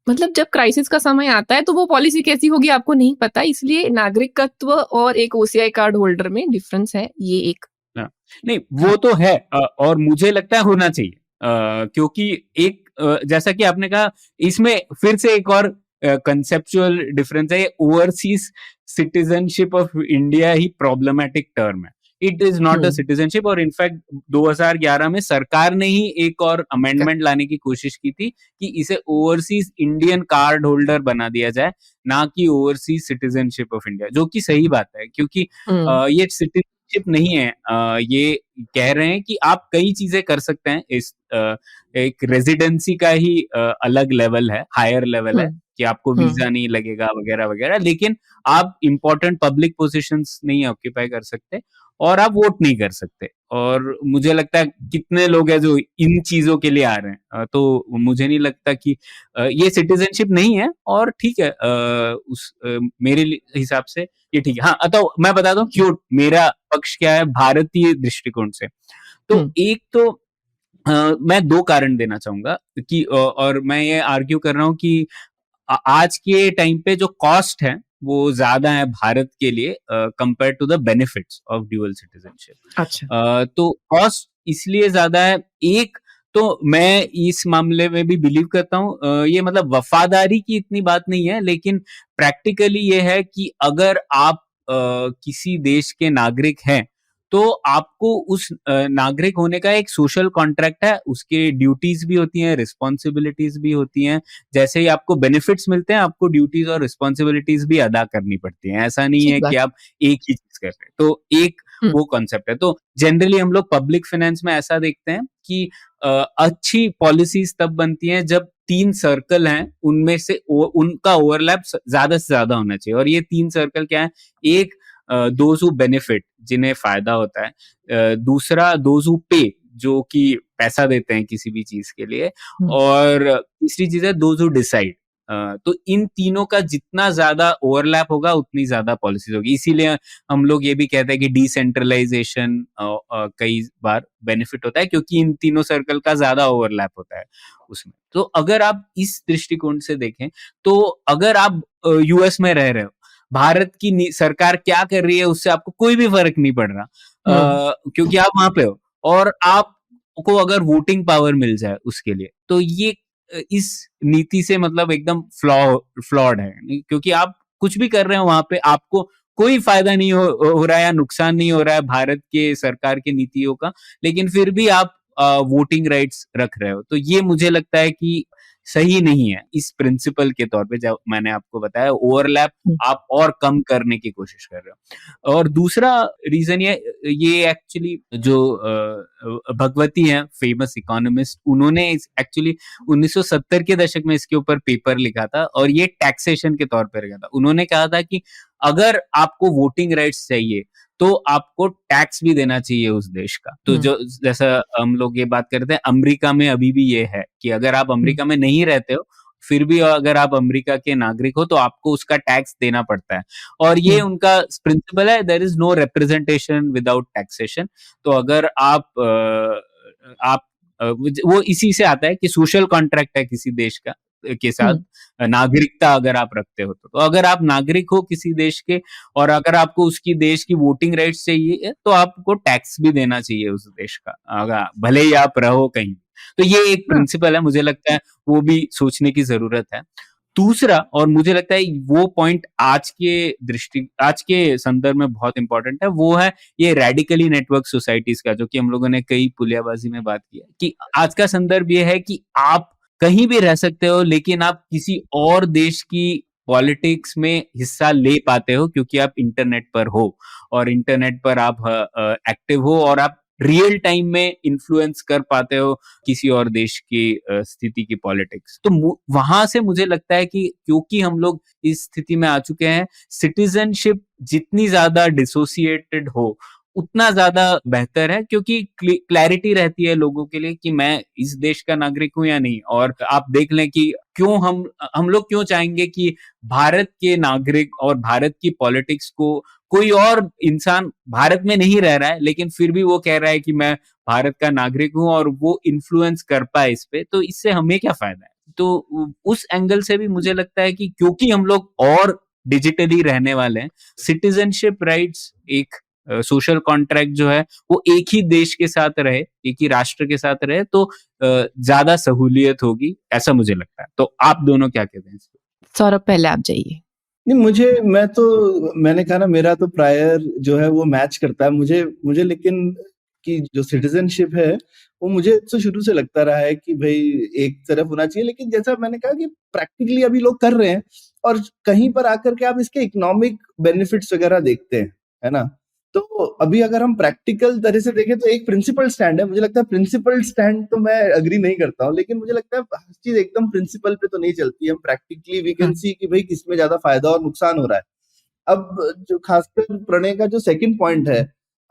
मतलब जब क्राइसिस का समय आता है तो वो पॉलिसी कैसी होगी आपको नहीं पता, इसलिए नागरिकत्व और एक ओसीआई कार्ड होल्डर में डिफरेंस है, ये एक। हाँ, नहीं हाँ, वो तो है और मुझे लगता है होना चाहिए क्योंकि एक जैसा कि आपने कहा इसमें फिर से एक और कंसेप्चुअल डिफरेंस है ओवरसीज सिटीजनशिप ऑफ इंडिया ही प्रॉब्लमैटिक टर्म है it is not a hmm, citizenship और इनफैक्ट 2011 में सरकार ने ही एक और क अमेंडमेंट लाने की कोशिश की थी कि इसे ओवरसीज इंडियन कार्ड होल्डर बना दिया जाए ना कि ओवरसीज सिटीजनशिप ऑफ इंडिया जो कि सही बात है क्योंकि हुँ, ये सिटीजनशिप नहीं है ये कह रहे हैं कि आप कई चीजें कर सकते हैं इस एक रेजिडेंसी का ही अलग लेवल है हायर लेवल हुँ, है कि आपको हुँ, वीजा नहीं लगेगा वगैरह वगैरह लेकिन आप इंपॉर्टेंट पब्लिक पोजीशंस नहीं ऑक्यूपाई कर सकते और आप वोट नहीं कर सकते और मुझे लगता है कितने लोग हैं जो इन चीजों के लिए आ रहे हैं तो मुझे नहीं लगता कि ये सिटीजनशिप नहीं है और ठीक है मेरे हिसाब से ये ठीक है हाँ तो मैं बता दूं क्यों मेरा पक्ष क्या है भारतीय दृष्टिकोण से तो हुँ, एक तो मैं 2 कारण देना चाहूँगा कि और मैं ये आर्ग्यू कर रहा हूँ कि आज के टाइम पे जो कॉस्ट है, वो ज़्यादा है भारत के लिए compare to the benefits of dual citizenship. अच्छा, तो कॉस्ट इसलिए ज़्यादा है, एक तो मैं इस मामले में भी बिलीव करता हूँ ये मतलब वफ़ादारी की इतनी बात नहीं है, लेकिन प्रैक्टिकली ये है कि अगर आप किसी देश के नागरिक हैं, तो आपको उस नागरिक होने का एक सोशल कॉन्ट्रैक्ट है, उसके ड्यूटीज़ भी होती हैं, रिस्पॉन्सिबिलिटीज़ भी होती हैं। जैसे ही आपको बेनिफिट्स मिलते हैं, आपको ड्यूटीज़ और रिस्पॉन्सिबिलिटीज़ भी अदा करनी पड़ती हैं। ऐसा नहीं ठीक है कि बात। आप एक ही चीज़ कर रहे हैं। तो एक हुँ, वो कॉन्सेप्ट है। तो जनरली हम लोग पब्लिक फाइनेंस में ऐसा देखते हैं कि अच्छी पॉलिसीज़ तब बनती हैं जब 3 सर्कल हैं, उनमें से उनका ओवरलैप ज़्यादा से ज़्यादा होना चाहिए और ये 3 सर्कल क्या है? एक दोज़ हू बेनिफिट जिन्हें फ़ायदा होता है। दूसरा दोज़ हू पे जो कि पैसा देते हैं किसी भी चीज़ के लिए हुँ, और तीसरी चीज़ है दोज़ हू डिसाइड तो इन तीनों का जितना ज़्यादा ओवरलैप होगा उतनी ज़्यादा पॉलिसीज़ होगी। इसीलिए हम लोग ये भी कहते हैं कि डिसेंट्रलाइज़ेशन कई बार बेनिफिट होता है क्योंकि इन तीनों सर्कल का ज़्यादा ओवरलैप होता है उसमें। तो अगर आप इस दृष्टिकोण से देखें, तो अगर आप यूएस में रह रहे हो, भारत की सरकार क्या कर रही है उससे आपको कोई भी फ़र्क नहीं पड़ रहा हुँ, क्योंकि आप वहाँ पे हो और आपको अगर वोटिंग पावर मिल जाए उसके लिए, तो ये इस नीति से मतलब एकदम फ्लॉड है क्योंकि आप कुछ भी कर रहे हो वहां पे आपको कोई फायदा नहीं हो रहा है या नुकसान नहीं हो रहा है भारत के सरकार की नीतियों का लेकिन फिर भी आप वोटिंग राइट्स रख रहे हो तो ये मुझे लगता है कि सही नहीं है इस प्रिंसिपल के तौर पे जब मैंने आपको बताया ओवरलैप हुँ, आप और कम करने की कोशिश कर रहे हो और दूसरा रीजन ये एक्चुअली जो भगवती हैं फेमस इकोनॉमिस्ट उन्होंने एक्चुअली 1970 के दशक में इसके ऊपर पेपर लिखा था और ये टैक्सेशन के तौर पर लिखा था उन्होंने कहा था कि अगर आपको वोटिंग राइट्स चाहिए तो आपको टैक्स भी देना चाहिए उस देश का तो हुँ, जो जैसा हम लोग ये बात करते हैं अमेरिका में अभी भी ये है कि अगर आप हुँ, अमेरिका में नहीं रहते हो फिर भी अगर आप अमेरिका के नागरिक हो तो आपको उसका टैक्स देना पड़ता है और ये हुँ, उनका प्रिंसिपल है there is no representation without taxation तो अगर आप वो इसी से आता है कि सोशल कॉन्ट्रैक्ट है किसी देश का के साथ हुँ, नागरिकता अगर आप रखते हो तो अगर आप नागरिक हो किसी देश के और अगर आपको उसकी देश की वोटिंग राइट्स चाहिए तो आपको टैक्स भी देना चाहिए उस देश का अगर भले ही आप रहो कहीं तो ये एक हाँ, प्रिंसिपल है मुझे लगता है वो भी सोचने की जरूरत है दूसरा और मुझे लगता है वो पॉइंट आज के संदर्भ में बहुत इंपॉर्टेंट है वो है ये रेडिकली नेटवर्क सोसाइटीज का जो कि हम लोगों ने कई पुलियाबाजी में बात की है कि आज का संदर्भ ये है कि आप कहीं भी रह सकते हो लेकिन आप किसी और देश की पॉलिटिक्स में हिस्सा ले पाते हो क्योंकि आप इंटरनेट पर हो और इंटरनेट पर आप एक्टिव हो और आप रियल टाइम में इन्फ्लुएंस कर पाते हो किसी और देश की स्थिति की पॉलिटिक्स। तो वहां से मुझे लगता है कि क्योंकि हम लोग इस स्थिति में आ चुके हैं, सिटीजनशिप जितनी ज्यादा डिसोसिएटेड हो उतना ज्यादा बेहतर है, क्योंकि क्लैरिटी रहती है लोगों के लिए कि मैं इस देश का नागरिक हूं या नहीं। और आप देख लें कि क्यों हम लोग क्यों चाहेंगे कि भारत के नागरिक और भारत की पॉलिटिक्स को कोई और इंसान भारत में नहीं रह रहा है लेकिन फिर भी वो कह रहा है कि मैं भारत का नागरिक हूं और वो इन्फ्लुएंस कर पाए इस पे, तो इससे हमें क्या फायदा है। तो उस एंगल से भी मुझे लगता है कि क्योंकि हम लोग और डिजिटली रहने वाले हैं, सिटीजनशिप राइट्स एक सोशल कॉन्ट्रैक्ट जो है वो एक ही देश के साथ रहे, एक ही राष्ट्र के साथ रहे तो ज्यादा सहूलियत होगी, ऐसा मुझे लगता है। तो आप दोनों क्या कहते हैं इस पे? सौरभ पहले आप जाइए। नहीं, मैंने कहा ना, मेरा तो प्रायर जो है वो मैच करता है मुझे लेकिन कि जो सिटीजनशिप है वो मुझे तो शुरू से लगता रहा है कि भाई एक तरफ होना चाहिए, लेकिन जैसा मैंने कहा कि प्रैक्टिकली अभी लोग कर रहे हैं और कहीं पर आकर के आप इसके इकोनॉमिक बेनिफिट्स वगैरह देखते हैं, है ना। तो अभी अगर हम प्रैक्टिकल तरह से देखें तो एक प्रिंसिपल स्टैंड है, मुझे लगता है प्रिंसिपल स्टैंड तो मैं अग्री नहीं करता हूँ, लेकिन मुझे लगता है हर चीज एकदम प्रिंसिपल पे तो नहीं चलती है। हम प्रैक्टिकली वी कैन सी कि भाई किसमें ज्यादा फायदा और नुकसान हो रहा है। अब जो खासकर प्रणय का जो सेकंड पॉइंट है,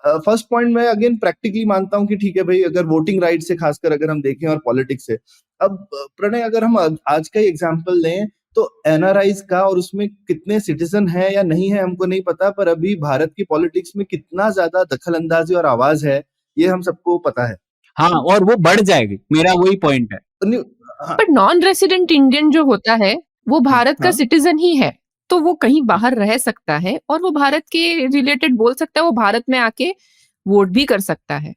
फर्स्ट पॉइंट मैं अगेन प्रैक्टिकली मानता हूँ कि ठीक है भाई, अगर वोटिंग राइट से खासकर अगर हम देखें और पॉलिटिक्स से, अब प्रणय अगर हम आज का ही एग्जाम्पल लें तो एनआरआईज का और उसमें कितने सिटीजन है या नहीं है हमको नहीं पता, पर अभी भारत की पॉलिटिक्स में कितना ज्यादा दखल अंदाजी और आवाज है ये हम सबको पता है। हाँ, और वो बढ़ जाएगी, मेरा वही पॉइंट है। हाँ, पर नॉन रेसिडेंट इंडियन जो होता है वो भारत का हाँ, सिटीजन ही है, तो वो कहीं बाहर रह सकता है और वो भारत के रिलेटेड बोल सकता है, वो भारत में आके वोट भी कर सकता है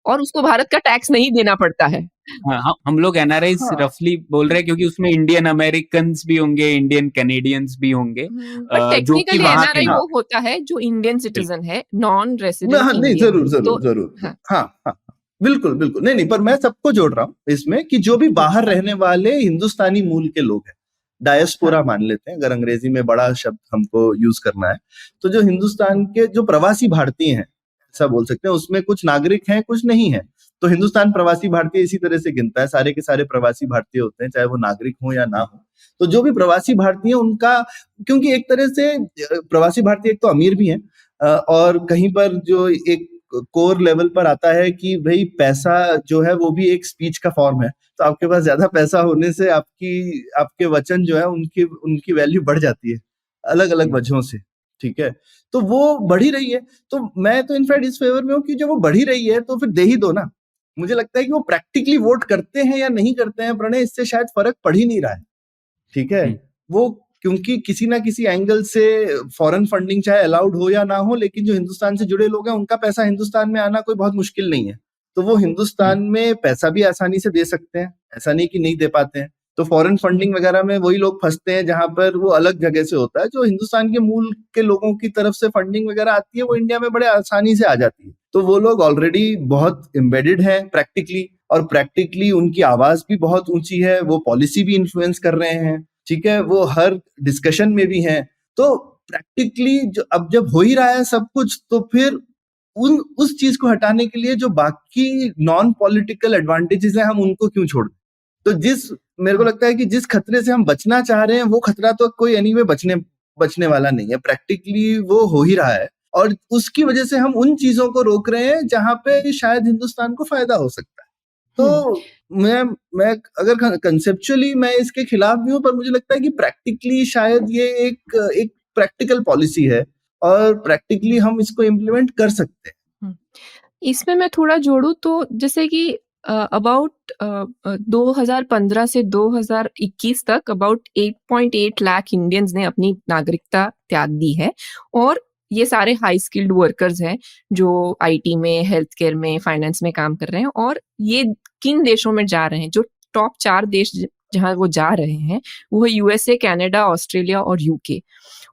और उसको भारत का टैक्स नहीं देना पड़ता है। हाँ, हम लोग एनआरआईज हाँ, रफली बोल रहे हैं क्योंकि उसमें इंडियन अमेरिकन भी होंगे, इंडियन कैनेडियंस भी होंगे, पर जो कि टेक्निकली वहां के एनआरआई हाँ, वो होता है जो इंडियन सिटीजन है, नॉन नहीं, रेसिडेंट हाँ, नहीं, इंडियन जरूर है। जरूर तो जरूर हाँ, हाँ, हाँ, बिल्कुल बिल्कुल, नहीं नहीं, पर मैं सबको जोड़ रहा हूँ इसमें कि जो भी बाहर रहने वाले हिंदुस्तानी मूल के लोग हैं, डायस्पोरा हाँ, मान लेते हैं अगर अंग्रेजी में बड़ा शब्द हमको यूज करना है, तो जो हिंदुस्तान के जो प्रवासी भारतीय हैं ऐसा बोल सकते हैं, उसमें कुछ नागरिक हैं कुछ नहीं है। तो हिंदुस्तान प्रवासी भारतीय इसी तरह से गिनता है, सारे के सारे प्रवासी भारतीय होते हैं चाहे वो नागरिक हो या ना हो। तो जो भी प्रवासी भारतीय उनका, क्योंकि एक तरह से प्रवासी भारतीय एक तो अमीर भी हैं, और कहीं पर जो एक कोर लेवल पर आता है कि भाई पैसा जो है वो भी एक स्पीच का फॉर्म है, तो आपके पास ज्यादा पैसा होने से आपके वचन जो है उनकी उनकी वैल्यू बढ़ जाती है अलग अलग वजहों से, ठीक है। तो वो बढ़ी रही है, तो मैं तो इनफैक्ट इस फेवर में हूँ कि जब वो बढ़ी रही है तो फिर दे ही दो ना। मुझे लगता है कि वो प्रैक्टिकली वोट करते हैं या नहीं करते हैं प्रणय, इससे शायद फर्क पड़ ही नहीं रहा है, ठीक है। वो क्योंकि किसी ना किसी एंगल से फॉरेन फंडिंग चाहे अलाउड हो या ना हो, लेकिन जो हिंदुस्तान से जुड़े लोग हैं उनका पैसा हिंदुस्तान में आना कोई बहुत मुश्किल नहीं है, तो वो हिंदुस्तान में पैसा भी आसानी से दे सकते हैं, ऐसा नहीं कि नहीं दे पाते हैं। तो फॉरेन फंडिंग वगैरह में वही लोग फंसते हैं जहां पर वो अलग जगह से होता है, जो हिंदुस्तान के मूल के लोगों की तरफ से फंडिंग वगैरह आती है वो इंडिया में बड़े आसानी से आ जाती है। तो वो लोग ऑलरेडी बहुत एम्बेडेड है प्रैक्टिकली, और प्रैक्टिकली उनकी आवाज भी बहुत ऊंची है, वो पॉलिसी भी इन्फ्लुएंस कर रहे हैं, ठीक है, वो हर डिस्कशन में भी हैं। तो प्रैक्टिकली जो अब जब हो ही रहा है सब कुछ, तो फिर उस चीज को हटाने के लिए जो बाकी नॉन पॉलिटिकल एडवांटेजेस हैं हम उनको क्यों छोड़ दें। तो मेरे को लगता है कि जिस खतरे से हम बचना चाह रहे हैं वो खतरा तो कोई एनीवे बचने वाला नहीं है, प्रैक्टिकली वो हो ही रहा है, और उसकी वजह से हम उन चीजों को रोक रहे हैं जहां पे शायद हिंदुस्तान को फायदा हो सकता है। तो मैं अगर कंसेप्चुअली मैं इसके खिलाफ भी हूँ, पर मुझे लगता है कि प्रैक्टिकली शायद ये एक प्रैक्टिकल पॉलिसी है और प्रैक्टिकली हम इसको इम्प्लीमेंट कर सकते हैं। इसमें मैं थोड़ा जोड़ूं तो जैसे कि अबाउट 2015 से 2021 तक अबाउट 8.8 लाख इंडियंस ने अपनी नागरिकता त्याग दी है, और ये सारे हाई स्किल्ड वर्कर्स हैं जो आईटी में, हेल्थ केयर में, फाइनेंस में काम कर रहे हैं। और ये किन देशों में जा रहे हैं, जो टॉप 4 देश जहां वो जा रहे हैं वो है यूएसए, कनाडा, ऑस्ट्रेलिया और यूके।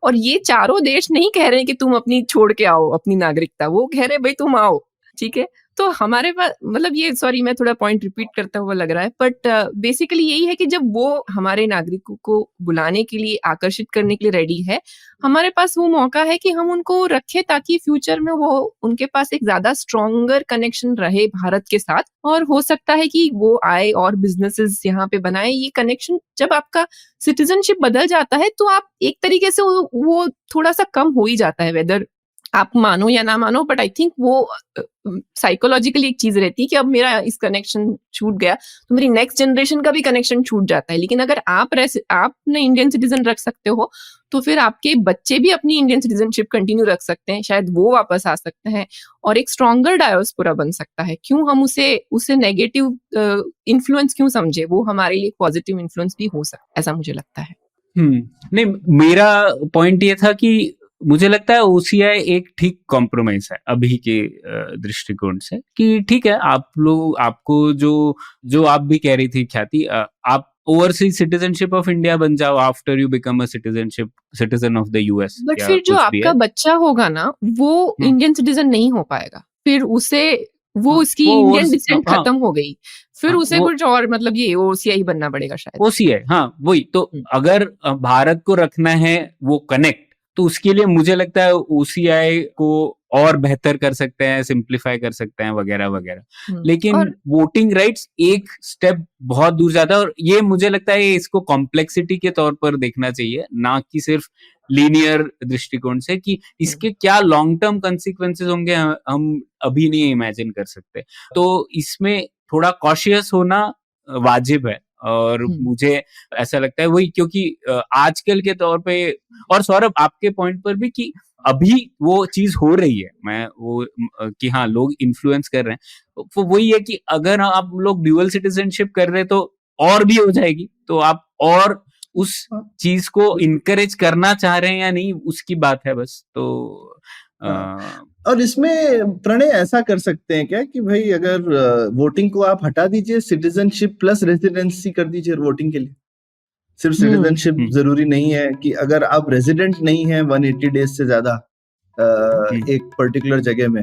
और ये चारों देश नहीं कह रहे हैं कि तुम अपनी छोड़ के आओ अपनी नागरिकता, वो कह रहे हैं भाई तुम आओ, ठीक है। तो हमारे पास मतलब ये सॉरी मैं थोड़ा पॉइंट रिपीट करता हुआ लग रहा है, बट बेसिकली यही है कि जब वो हमारे नागरिकों को बुलाने के लिए, आकर्षित करने के लिए रेडी है, हमारे पास वो मौका है कि हम उनको रखें ताकि फ्यूचर में वो उनके पास एक ज़्यादा स्ट्रॉन्गर कनेक्शन रहे भारत के साथ, और हो सकता है कि वो आए और बिज़नेसेस यहाँ पे बनाएँ। ये कनेक्शन जब आपका सिटीज़नशिप बदल जाता है, तो आप एक तरीके से वो थोड़ा-सा कम हो ही जाता है, वेदर आप मानो या ना मानो, बट आई थिंक वो साइकोलॉजिकली एक चीज रहती है कि अब मेरा इस कनेक्शन छूट गया तो मेरी नेक्स्ट जनरेशन का भी कनेक्शन छूट जाता है। लेकिन अगर आपने इंडियन सिटीजन रख सकते हो, तो फिर आपके बच्चे भी अपनी इंडियन सिटीजनशिप कंटिन्यू रख सकते हैं, शायद वो वापस आ सकते हैं और एक स्ट्रॉन्गर डायोस्पोरा बन सकता है। क्यों हम उसे नेगेटिव इन्फ्लुएंस क्यों समझे, वो हमारे लिए पॉजिटिव इन्फ्लुएंस भी हो सकता है, ऐसा मुझे लगता है। नहीं, मेरा पॉइंट ये था कि मुझे लगता है ओसीआई एक ठीक कॉम्प्रोमाइज है अभी के दृष्टिकोण से, कि ठीक है आपको जो आप भी कह रही थी ख्याति, आप ओवरसीज सिटीजनशिप ऑफ इंडिया बन जाओ after you become a citizen of the US, but फिर जो आपका बच्चा होगा ना, वो इंडियन सिटीजन नहीं हो पाएगा, फिर वो उसकी इंडियन डिसेंट खत्म हो गई, फिर उसे कुछ और मतलब ये ओसीआई बनना पड़ेगा शायद। ओसीआई, हाँ वही तो। अगर भारत को रखना है वो कनेक्ट, तो उसके लिए मुझे लगता है ओसीआई को और बेहतर कर सकते हैं, सिंप्लीफाई कर सकते हैं वगैरह वगैरह। लेकिन वोटिंग राइट्स एक स्टेप बहुत दूर जाता है, और ये मुझे लगता है इसको कॉम्प्लेक्सिटी के तौर पर देखना चाहिए, ना कि सिर्फ लीनियर दृष्टिकोण से, कि इसके क्या लॉन्ग टर्म कंसिक्वेंसेस होंगे हम अभी नहीं इमेजिन कर सकते। तो इसमें थोड़ा कॉशियस होना वाजिब है, और मुझे ऐसा लगता है वही, क्योंकि आजकल के तौर पे, और सौरभ आपके पॉइंट पर भी कि अभी वो चीज हो रही है, मैं वो कि हाँ लोग इन्फ्लुएंस कर रहे हैं, तो वही है कि अगर आप लोग ड्यूअल सिटीजनशिप कर रहे हैं तो और भी हो जाएगी, तो आप और उस चीज को इनकरेज करना चाह रहे हैं या नहीं, उसकी बात है बस। तो और इसमें प्रणय ऐसा कर सकते हैं क्या कि भाई अगर वोटिंग को आप हटा दीजिए, सिटीजनशिप प्लस रेजिडेंसी कर दीजिए वोटिंग के लिए। सिर्फ सिटीजनशिप जरूरी नहीं है कि अगर आप रेजिडेंट नहीं है 180 डेज से ज्यादा एक पर्टिकुलर जगह में,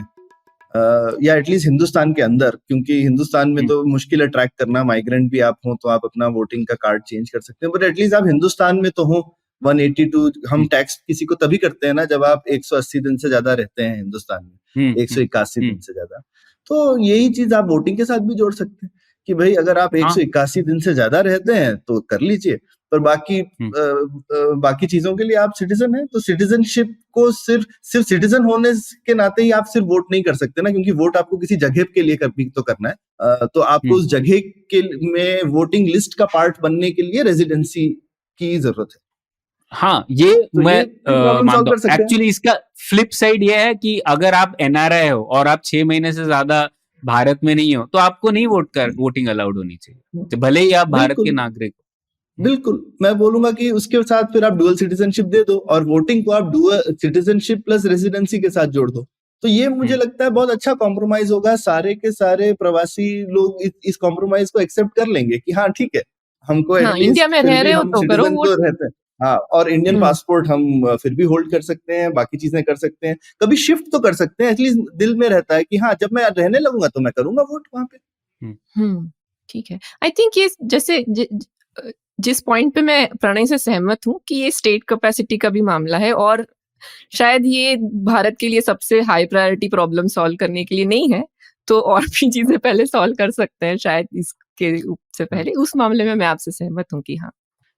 या एटलीस्ट हिंदुस्तान के अंदर, क्योंकि हिंदुस्तान में तो मुश्किल है ट्रैक करना, माइग्रेंट भी आप हो तो आप अपना वोटिंग का कार्ड चेंज कर सकते हैं, बट एटलीस्ट आप हिंदुस्तान में तो हो 182। हम टैक्स किसी को तभी करते हैं ना जब आप 180 दिन से ज्यादा रहते हैं हिंदुस्तान में, 181 दिन से ज्यादा। तो यही चीज आप वोटिंग के साथ भी जोड़ सकते हैं कि भाई अगर आप 181 दिन से ज्यादा रहते हैं तो कर लीजिए, पर बाकी चीजों के लिए आप सिटीजन हैं, तो सिटीजनशिप को सिर्फ सिटीजन होने के नाते ही आप सिर्फ वोट नहीं कर सकते ना, क्योंकि वोट आपको किसी जगह के लिए तो करना है, तो आपको उस जगह के में वोटिंग लिस्ट का पार्ट बनने के लिए रेजिडेंसी की जरूरत है। हाँ, ये तो मैं मानता हूँ। एक्चुअली इसका फ्लिप साइड ये है कि अगर आप एनआरआई हो और आप 6 महीने से ज्यादा भारत में नहीं हो, तो आपको नहीं वोटिंग अलाउड होनी चाहिए, तो भले ही आप भारत के नागरिक हो। बिल्कुल, मैं बोलूंगा कि उसके साथ फिर आप डुअल सिटीजनशिप दे दो और वोटिंग को आप डुअल सिटीजनशिप प्लस रेजिडेंसी के साथ जोड़ दो, तो ये मुझे लगता है बहुत अच्छा कॉम्प्रोमाइज होगा। सारे के सारे प्रवासी लोग इस कॉम्प्रोमाइज को एक्सेप्ट कर लेंगे कि हाँ ठीक है, हमको इंडिया में रह रहे हो तो करो वोट, रहते हैं हाँ, और इंडियन पासपोर्ट हम फिर भी होल्ड कर सकते हैं, बाकी चीजें कर सकते हैं, कभी शिफ्ट तो कर सकते हैं, एटलीस्ट दिल में रहता है कि हाँ जब मैं रहने लगूंगा तो मैं करूंगा वोट वहां पे। ठीक है। आई थिंक ये जैसे जिस पॉइंट पे मैं प्रणय से सहमत हूँ कि ये स्टेट कैपेसिटी का भी मामला है, और शायद ये भारत के लिए सबसे हाई प्रायोरिटी प्रॉब्लम सॉल्व करने के लिए नहीं है, तो और भी चीजें पहले सॉल्व कर सकते हैं शायद इसके से पहले। उस मामले में मैं आपसे सहमत हूँ कि हाँ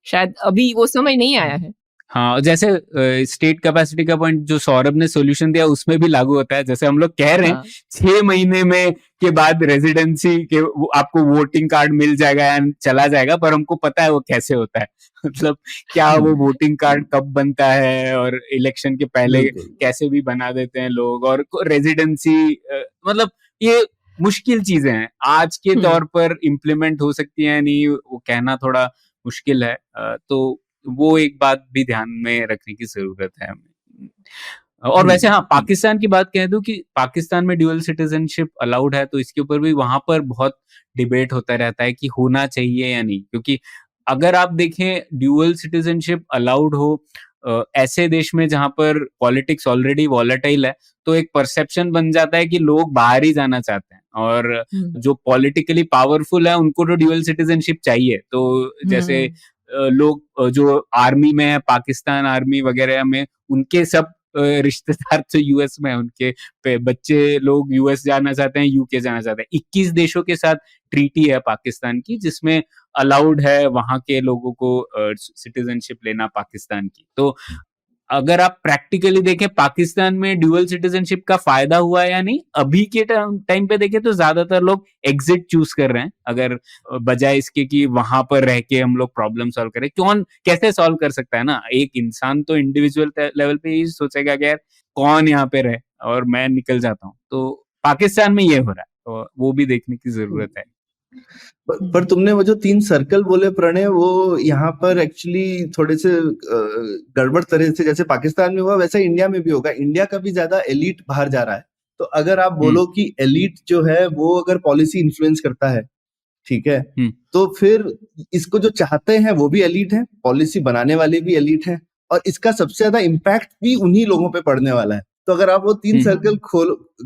शायद अभी वो समय नहीं आया है। हाँ, जैसे स्टेट कैपेसिटी का पॉइंट जो सौरभ ने सॉल्यूशन दिया उसमें भी लागू होता है। जैसे हम लोग कह रहे हैं 6 महीने में के बाद रेजिडेंसी के आपको वोटिंग कार्ड मिल जाएगा या चला जाएगा, पर हमको पता है वो कैसे होता है। मतलब क्या वो वोटिंग कार्ड कब बनता है, और इलेक्शन के पहले कैसे भी बना देते हैं लोग, और रेजिडेंसी मतलब ये मुश्किल चीजें हैं, आज के तौर पर इम्प्लीमेंट हो सकती है नहीं, वो कहना थोड़ा मुश्किल है। तो वो एक बात भी ध्यान में रखने की जरूरत है हमें। और वैसे हाँ, पाकिस्तान की बात कह दूं कि पाकिस्तान में ड्यूअल सिटीजनशिप अलाउड है, तो इसके ऊपर भी वहां पर बहुत डिबेट होता रहता है कि होना चाहिए या नहीं, क्योंकि अगर आप देखें ड्यूअल सिटीजनशिप अलाउड हो ऐसे देश में जहां पर पॉलिटिक्स ऑलरेडी वॉलेटाइल है, तो एक परसेप्शन बन जाता है कि लोग बाहर ही जाना चाहते हैं, और हम्म, जो पॉलिटिकली पावरफुल है उनको तो ड्यूअल सिटीजनशिप चाहिए। तो जैसे लोग जो आर्मी में है, पाकिस्तान आर्मी वगैरह में, उनके सब रिश्तेदार तो यूएस में है, उनके बच्चे लोग यूएस जाना चाहते हैं, यूके जाना चाहते हैं। 21 देशों के साथ ट्रीटी है पाकिस्तान की, जिसमें अलाउड है वहां के लोगों को सिटीजनशिप लेना पाकिस्तान की। तो अगर आप प्रैक्टिकली देखें पाकिस्तान में ड्यूअल सिटीजनशिप का फायदा हुआ है या नहीं, अभी के टाइम पे देखें तो ज्यादातर लोग एग्जिट चूज कर रहे हैं, अगर बजाय इसके कि वहां पर रह के हम लोग प्रॉब्लम सॉल्व करें। कौन कैसे सॉल्व कर सकता है ना, एक इंसान तो इंडिविजुअल लेवल पे ही सोचेगा कि यार कौन यहाँ पे रहे और मैं निकल जाता हूँ। तो पाकिस्तान में ये हो रहा है, तो वो भी देखने की जरूरत है। पर तुमने वो जो 3 सर्कल बोले प्रणय, वो यहाँ पर एक्चुअली थोड़े से गड़बड़ तरह से जैसे पाकिस्तान में हुआ वैसा इंडिया में भी होगा। इंडिया का भी ज्यादा एलीट बाहर जा रहा है। तो अगर आप बोलो कि एलीट जो है वो अगर पॉलिसी इन्फ्लुएंस करता है, ठीक है, तो फिर इसको जो चाहते हैं वो भी एलीट है, पॉलिसी बनाने वाले भी एलीट हैं, और इसका सबसे ज्यादा इम्पैक्ट भी उन्हीं लोगों पे पड़ने वाला है। तो अगर आप वो 3 सर्कल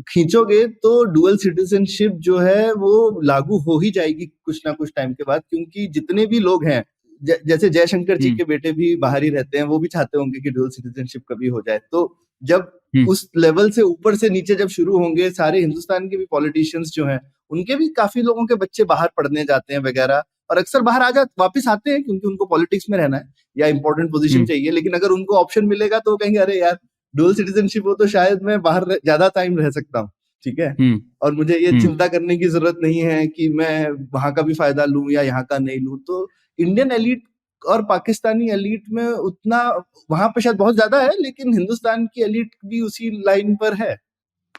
खींचोगे तो डुअल सिटीजनशिप जो है वो लागू हो ही जाएगी कुछ ना कुछ टाइम के बाद, क्योंकि जितने भी लोग हैं, जैसे जयशंकर जी के बेटे भी बाहर ही रहते हैं, वो भी चाहते होंगे कि डुअल सिटीजनशिप कभी हो जाए। तो जब उस लेवल से ऊपर से नीचे जब शुरू होंगे, सारे हिंदुस्तान के भी पॉलिटिशियंस जो हैं, उनके भी काफी लोगों के बच्चे बाहर पढ़ने जाते हैं वगैरह, और अक्सर बाहर वापस आते हैं क्योंकि उनको पॉलिटिक्स में रहना है या इंपॉर्टेंट पोजीशन चाहिए। लेकिन अगर उनको ऑप्शन मिलेगा तो वो कहेंगे अरे यार डुअल सिटीजनशिप हो तो शायद मैं बाहर ज्यादा टाइम रह सकता हूँ, ठीक है, और मुझे ये चिंता करने की जरूरत नहीं है कि मैं वहां का भी फायदा लूं या यहाँ का नहीं लूं। तो इंडियन एलीट और पाकिस्तानी एलीट में उतना वहां पे शायद बहुत ज्यादा है, लेकिन हिंदुस्तान की एलीट भी उसी लाइन पर है।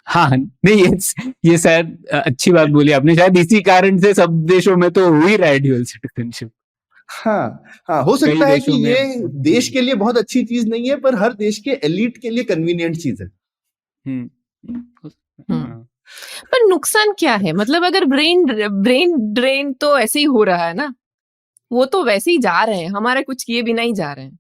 हाँ, नहीं ये शायद अच्छी बात बोली आपने, शायद इसी कारण से सब देशों में तो हो ही रहा है ड्यूअल सिटीजनशिप। हाँ, हो सकता है कि ये देश के लिए बहुत अच्छी चीज नहीं है, पर हर देश के एलीट के लिए कन्वीनियंट चीज है। पर नुकसान क्या है? मतलब अगर ब्रेन ड्रेन तो ऐसे ही हो रहा है ना, वो तो वैसे ही जा रहे हैं, हमारा कुछ किए बिना ही जा रहे हैं।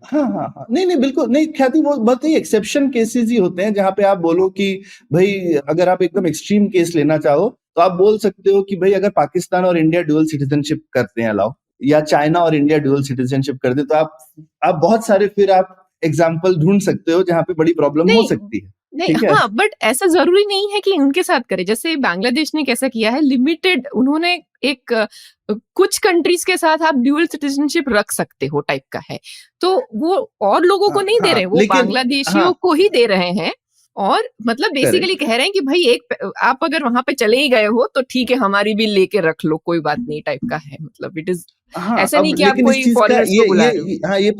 हाँ, नहीं बिल्कुल नहीं ख्याति, वो बहुत ही एक्सेप्शन केसेस ही होते हैं जहां पे आप बोलो कि भाई अगर आप एकदम एक्सट्रीम केस लेना चाहो तो आप बोल सकते हो कि भाई अगर पाकिस्तान और इंडिया डुअल सिटीजनशिप करते हैं अलाउ, या चाइना और इंडिया डुअल सिटीजनशिप कर दे, तो आप बहुत सारे फिर आप एग्जाम्पल ढूंढ सकते हो जहां पे बड़ी प्रॉब्लम हो सकती है। नहीं, हाँ, बट ऐसा जरूरी नहीं है कि उनके साथ करे। जैसे बांग्लादेश ने कैसा किया है, लिमिटेड, उन्होंने एक कुछ कंट्रीज के साथ आप ड्यूअल सिटीजनशिप रख सकते हो टाइप का है, तो वो और लोगों को नहीं दे रहे, वो बांग्लादेशियों को ही दे रहे हैं। और मतलब बेसिकली कह रहे हैं कि भाई आप अगर वहां पे चले ही गए हो तो ठीक है, हमारी भी लेके रख लो, कोई बात नहीं टाइप का है। मतलब इट इज ऐसा नहीं कि आप कोई फॉरेनर्स को बुला रहे हो। हाँ, ये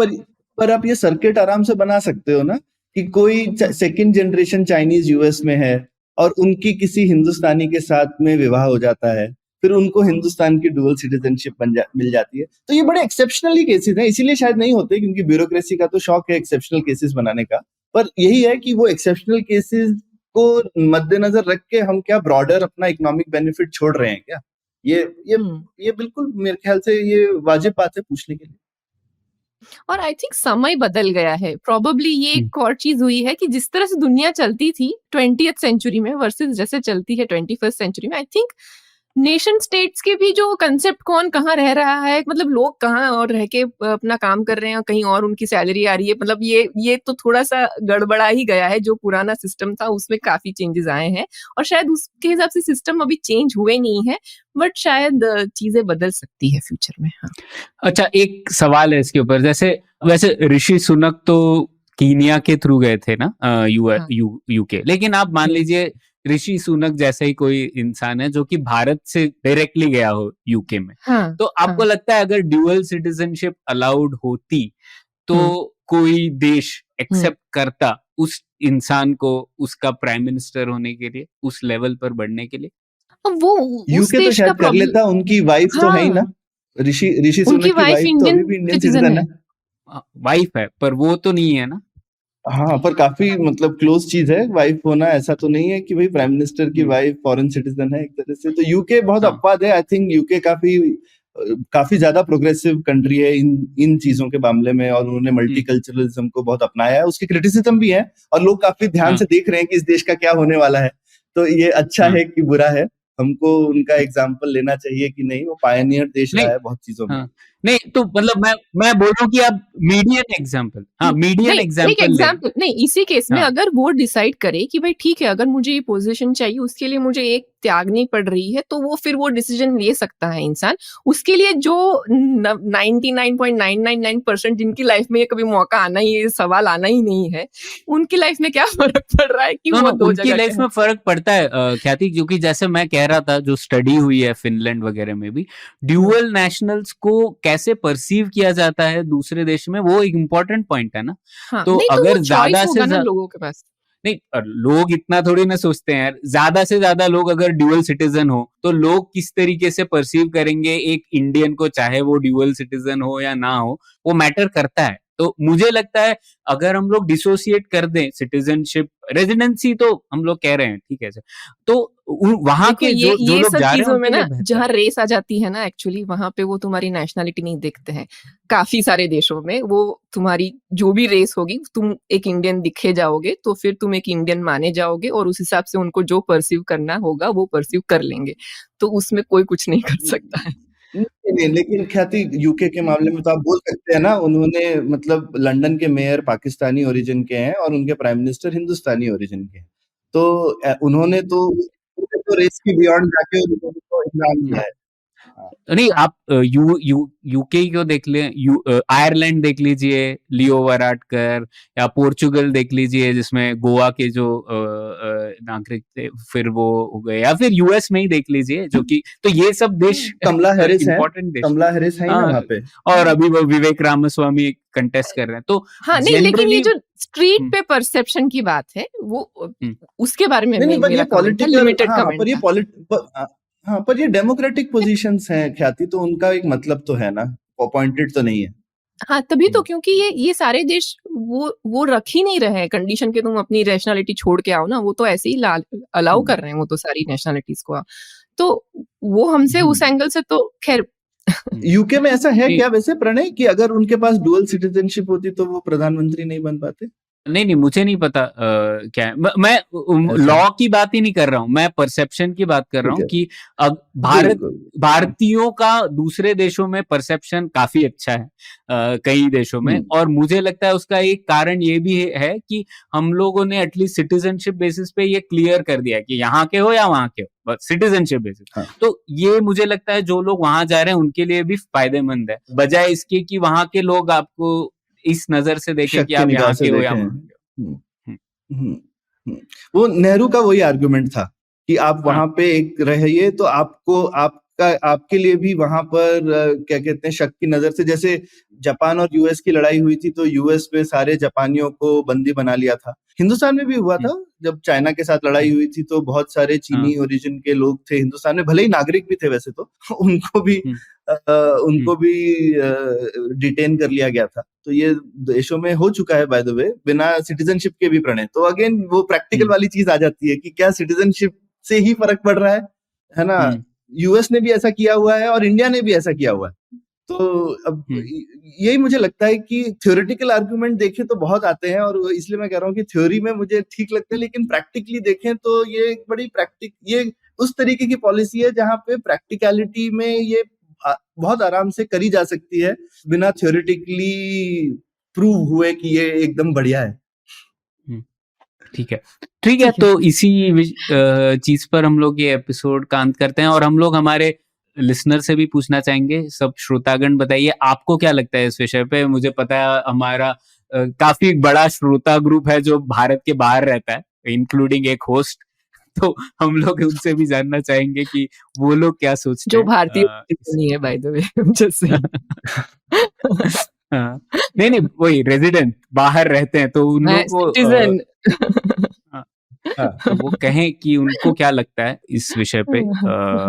पर आप ये सर्किट आराम से बना सकते हो ना कि कोई सेकंड जनरेशन चाइनीज यूएस में है और उनकी किसी हिंदुस्तानी के साथ में विवाह हो जाता है, फिर उनको हिंदुस्तान की डुअल सिटीजनशिप मिल जाती है। तो ये बड़े एक्सेप्शनली केसेस हैं, इसीलिए शायद नहीं होते, क्योंकि ब्यूरोक्रेसी का तो शौक है एक्सेप्शनल केसेस बनाने का। पर यही है कि वो एक्सेप्शनल केसेस को मद्देनजर रख के हम क्या ब्रॉडर अपना इकोनॉमिक बेनिफिट छोड़ रहे हैं क्या? ये बिल्कुल मेरे ख्याल से ये वाजिब बात है पूछने के लिए। और आई थिंक समय बदल गया है, प्रोबेबली ये एक और चीज हुई है कि जिस तरह से दुनिया चलती थी 20th सेंचुरी में वर्सेस जैसे चलती है 21st सेंचुरी में, आई थिंक नेशन स्टेट्स के भी जो कंसेप्ट, कौन कहाँ रह रहा है, मतलब लोग कहाँ और रह के अपना काम कर रहे हैं और कहीं और उनकी सैलरी आ रही है, मतलब ये तो थोड़ा सा गड़बड़ा ही गया है। जो पुराना सिस्टम था उसमें काफी चेंजेस आए हैं और शायद उसके हिसाब से सिस्टम अभी चेंज हुए नहीं है, बट शायद चीजें बदल सकती है फ्यूचर में। हाँ, अच्छा, एक सवाल है इसके ऊपर, जैसे वैसे ऋषि सुनक तो कीनिया के थ्रू गए थे ना यूके, लेकिन आप मान लीजिए ऋषि सुनक जैसा ही कोई इंसान है जो कि भारत से डायरेक्टली गया हो यूके में, तो आपको लगता है अगर ड्यूअल सिटीजनशिप अलाउड होती तो कोई देश एक्सेप्ट करता उस इंसान को उसका प्राइम मिनिस्टर होने के लिए, उस लेवल पर बढ़ने के लिए? वो यूके तो शायद कर लेता, उनकी वाइफ तो है ही ना, ऋषि सुनक की वाइफ तो अभी भी इंडियन सिटीजन है। वाइफ है पर वो तो नहीं है ना। हाँ, पर काफी मतलब क्लोज चीज है वाइफ होना, ऐसा तो नहीं है कि भाई प्राइम मिनिस्टर की वाइफ फॉरेन सिटीजन है एक तरह से। तो यूके बहुत अपवाद है, आई थिंक यूके काफी ज्यादा प्रोग्रेसिव कंट्री है इन चीजों के मामले में, और उन्होंने मल्टीकल्चरलिज्म को बहुत अपनाया है। उसकी क्रिटिसिज्म भी है और लोग काफी ध्यान से देख रहे हैं कि इस देश का क्या होने वाला है, तो ये अच्छा है कि बुरा है। हमको उनका एग्जाम्पल लेना चाहिए कि नहीं, वो पायनियर देश रहा नहीं, है बहुत चीजों में। हाँ, नहीं तो मतलब मैं बोल रहा हूँ कि आप मीडियन एग्जाम्पल, हाँ मीडियन नहीं, एक एग्जाम्पल ले, एग्जाम्पल नहीं, इसी केस में हाँ अगर वो डिसाइड करे कि भाई ठीक है, अगर मुझे ये पोजीशन चाहिए, उसके लिए मुझे एक त्यागनी पड़ रही है, तो वो फिर वो डिसीजन ले सकता है इंसान। उसके लिए जो 99.999% जिनकी लाइफ में ये कभी मौका आना ही, ये सवाल आना ही नहीं है, उनकी लाइफ में क्या फर्क पड़ रहा है कि नो वो नो दो उनकी जगह लाइफ के में हैं। फर्क पड़ता है ख्याति, क्योंकि जैसे मैं कह रहा था, जो स्टडी हुई है फिनलैंड वगैरह में भी, ड्यूअल नेशनल्स को कैसे परसीव किया जाता है दूसरे देश में, वो एक इम्पोर्टेंट पॉइंट है ना। हाँ, तो नहीं तो वो अगर चॉइस ज्यादा से होगा ना लोगों के पास। नहीं, लोग इतना थोड़ी ना सोचते हैं यार, ज्यादा से ज्यादा लोग अगर ड्यूअल सिटीजन हो तो लोग किस तरीके से परसीव करेंगे एक इंडियन को, चाहे वो ड्यूअल सिटीजन हो या ना हो, वो मैटर करता है। तो मुझे लगता है अगर हम लोग डिसोसिएट कर दें सिटीजनशिप, रेजिडेंसी तो हम लोग कह रहे हैं ठीक है, तो वहां देखो के ये जो लोग सब जा रहे हैं चीजों में उनके लिए ना बेहतर जहाँ है। रेस आ जाती है ना, एक्चुअली वहां पे वो तुम्हारी नेशनैलिटी नहीं देखते हैं। काफी सारे देशों में वो तुम्हारी जो भी रेस होगी, तुम एक इंडियन दिखे जाओगे तो फिर तुम एक इंडियन माने जाओगे, और उस हिसाब से उनको जो परसीव करना होगा वो परसीव कर लेंगे। तो उसमें कोई कुछ नहीं कर सकता है। नहीं, लेकिन ख्याति यूके के मामले में तो आप बोल सकते हैं ना, उन्होंने मतलब लंदन के मेयर पाकिस्तानी ओरिजिन के हैं और उनके प्राइम मिनिस्टर हिंदुस्तानी ओरिजिन के हैं। तो उन्होंने तो रेस के बियॉन्ड जाके उन्होंने तो एग्जाम दिया है। हाँ। नहीं, आप यूके को देख लें, आयरलैंड देख लीजिए, लियो वराडकर, या पोर्चुगल देख लीजिए जिसमें गोवा के जो नागरिक थे फिर वो हो गए, या फिर यूएस में ही देख लीजिए, जो कि तो ये सब देश कमला हैरिस है, इम्पोर्टेंट देश, कमला हैरिस है ही ना हाँ, वहाँ पे। और अभी वो विवेक रामास्वामी कंटेस्ट कर रहे हैं, तो हाँ नहीं, लेकिन ये जनरली जो स्ट्रीट पे परसेप्शन की बात है, वो उसके बारे में नहीं, पर ये मेरा कमेंट था, पॉलिटिकल, लिमिटेड हाँ, कमेंट पर ये था। हाँ, पर ये डेमोक्रेटिक पोजीशंस हैं ख्याति, तो उनका एक मतलब तो है ना, अपॉइंटेड तो नहीं है। हाँ, तभी तो, क्योंकि ये सारे देश वो रख ही नहीं रहे हैं कंडीशन के तुम अपनी नेशनैलिटी छोड़ के आओ ना, वो तो ऐसे ही अलाउ कर रहे हैं वो तो सारी नेशनैलिटीज को। तो वो हमसे उस एंगल से तो खैर यूके में ऐसा है क्या वैसे प्रणय, कि अगर उनके पास डुअल सिटीजनशिप होती तो वो प्रधानमंत्री नहीं बन पाते? नहीं, मुझे नहीं पता क्या है। मैं लॉ की बात ही नहीं कर रहा हूँ, मैं परसेप्शन की बात कर रहा हूँ कि अब भारतीयों का दूसरे देशों में परसेप्शन काफी अच्छा है, कई देशों में, और मुझे लगता है उसका एक कारण ये भी है कि हम लोगों ने एटलीस्ट सिटीजनशिप बेसिस पे ये क्लियर कर दिया कि यहाँ के हो या वहां के हो, बस सिटीजनशिप बेसिस। तो ये मुझे लगता है जो लोग वहां जा रहे हैं उनके लिए भी फायदेमंद है, बजाय इसके कि वहां के लोग आपको इस नजर से देखें कि आप यहाँ के हो या वहां के हो। वो नेहरू का वही आर्गुमेंट था कि आप वहां पे एक रहिए तो आपको आपके लिए भी वहां पर क्या कहते हैं शक की नजर से, जैसे जापान और यूएस की लड़ाई हुई थी तो यूएस में सारे जापानियों को बंदी बना लिया था। हिंदुस्तान में भी हुआ था जब चाइना के साथ लड़ाई हुई थी, तो बहुत सारे चीनी ओरिजिन के लोग थे हिंदुस्तान में, भले ही नागरिक भी थे वैसे तो उनको भी डिटेन कर लिया गया था। तो ये देशों में हो चुका है बाय द वे, बिना सिटीजनशिप के भी प्रणय। तो अगेन वो प्रैक्टिकल वाली चीज आ जाती है कि क्या सिटीजनशिप से ही फर्क पड़ रहा है ना। यूएस ने भी ऐसा किया हुआ है और इंडिया ने भी ऐसा किया हुआ है। तो अब यही मुझे लगता है कि थ्योरेटिकल आर्गुमेंट देखें तो बहुत आते हैं, और इसलिए मैं कह रहा हूँ कि थ्योरी में मुझे ठीक लगता है, लेकिन प्रैक्टिकली देखें तो ये एक बड़ी ये उस तरीके की पॉलिसी है जहाँ पे प्रैक्टिकलिटी में ये बहुत आराम से करी जा सकती है बिना थ्योरेटिकली प्रूव हुए कि ये एकदम बढ़िया है। ठीक है, तो इसी चीज पर हम लोग ये एपिसोड का अंत करते हैं, और हम लोग हमारे लिसनर से भी पूछना चाहेंगे। सब श्रोतागण बताइए आपको क्या लगता है इस विषय पे। मुझे पता है हमारा काफी बड़ा श्रोता ग्रुप है जो भारत के बाहर रहता है, इंक्लूडिंग एक होस्ट, तो हम लोग उनसे भी जानना चाहेंगे कि वो लोग क्या सोचते हैं। जो भारतीय नहीं है बाय द वे, जैसे नहीं वही रेजिडेंट बाहर रहते हैं, तो उन लोगों को तो वो कहें कि उनको क्या लगता है इस विषय पे,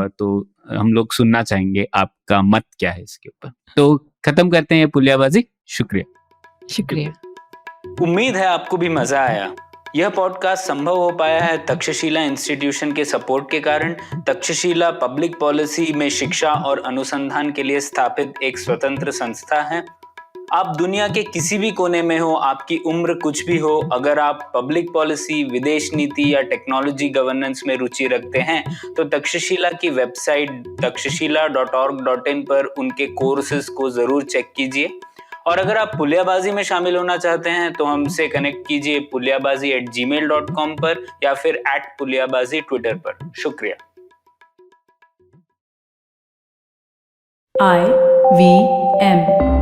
तो हम लोग सुनना चाहेंगे आपका मत क्या है इसके ऊपर। तो खत्म करते हैं ये पुलियाबाजी। शुक्रिया। उम्मीद है आपको भी मजा आया। यह पॉडकास्ट संभव हो पाया है तक्षशिला इंस्टीट्यूशन के सपोर्ट के कारण। तक्षशिला पब्लिक पॉलिसी में शिक्षा और अनुसंधान के लिए स्थापित एक स्वतंत्र संस्था है। आप दुनिया के किसी भी कोने में हो, आपकी उम्र कुछ भी हो, अगर आप पब्लिक पॉलिसी, विदेश नीति या टेक्नोलॉजी गवर्नेंस में रुचि रखते हैं तो तक्षशिला की वेबसाइट takshashila.org.in पर उनके कोर्सेज को जरूर चेक कीजिए। और अगर आप पुलियाबाजी में शामिल होना चाहते हैं तो हमसे कनेक्ट कीजिए puliyabazi@gmail.com पर या फिर @puliyabazi ट्विटर पर। शुक्रिया। IVM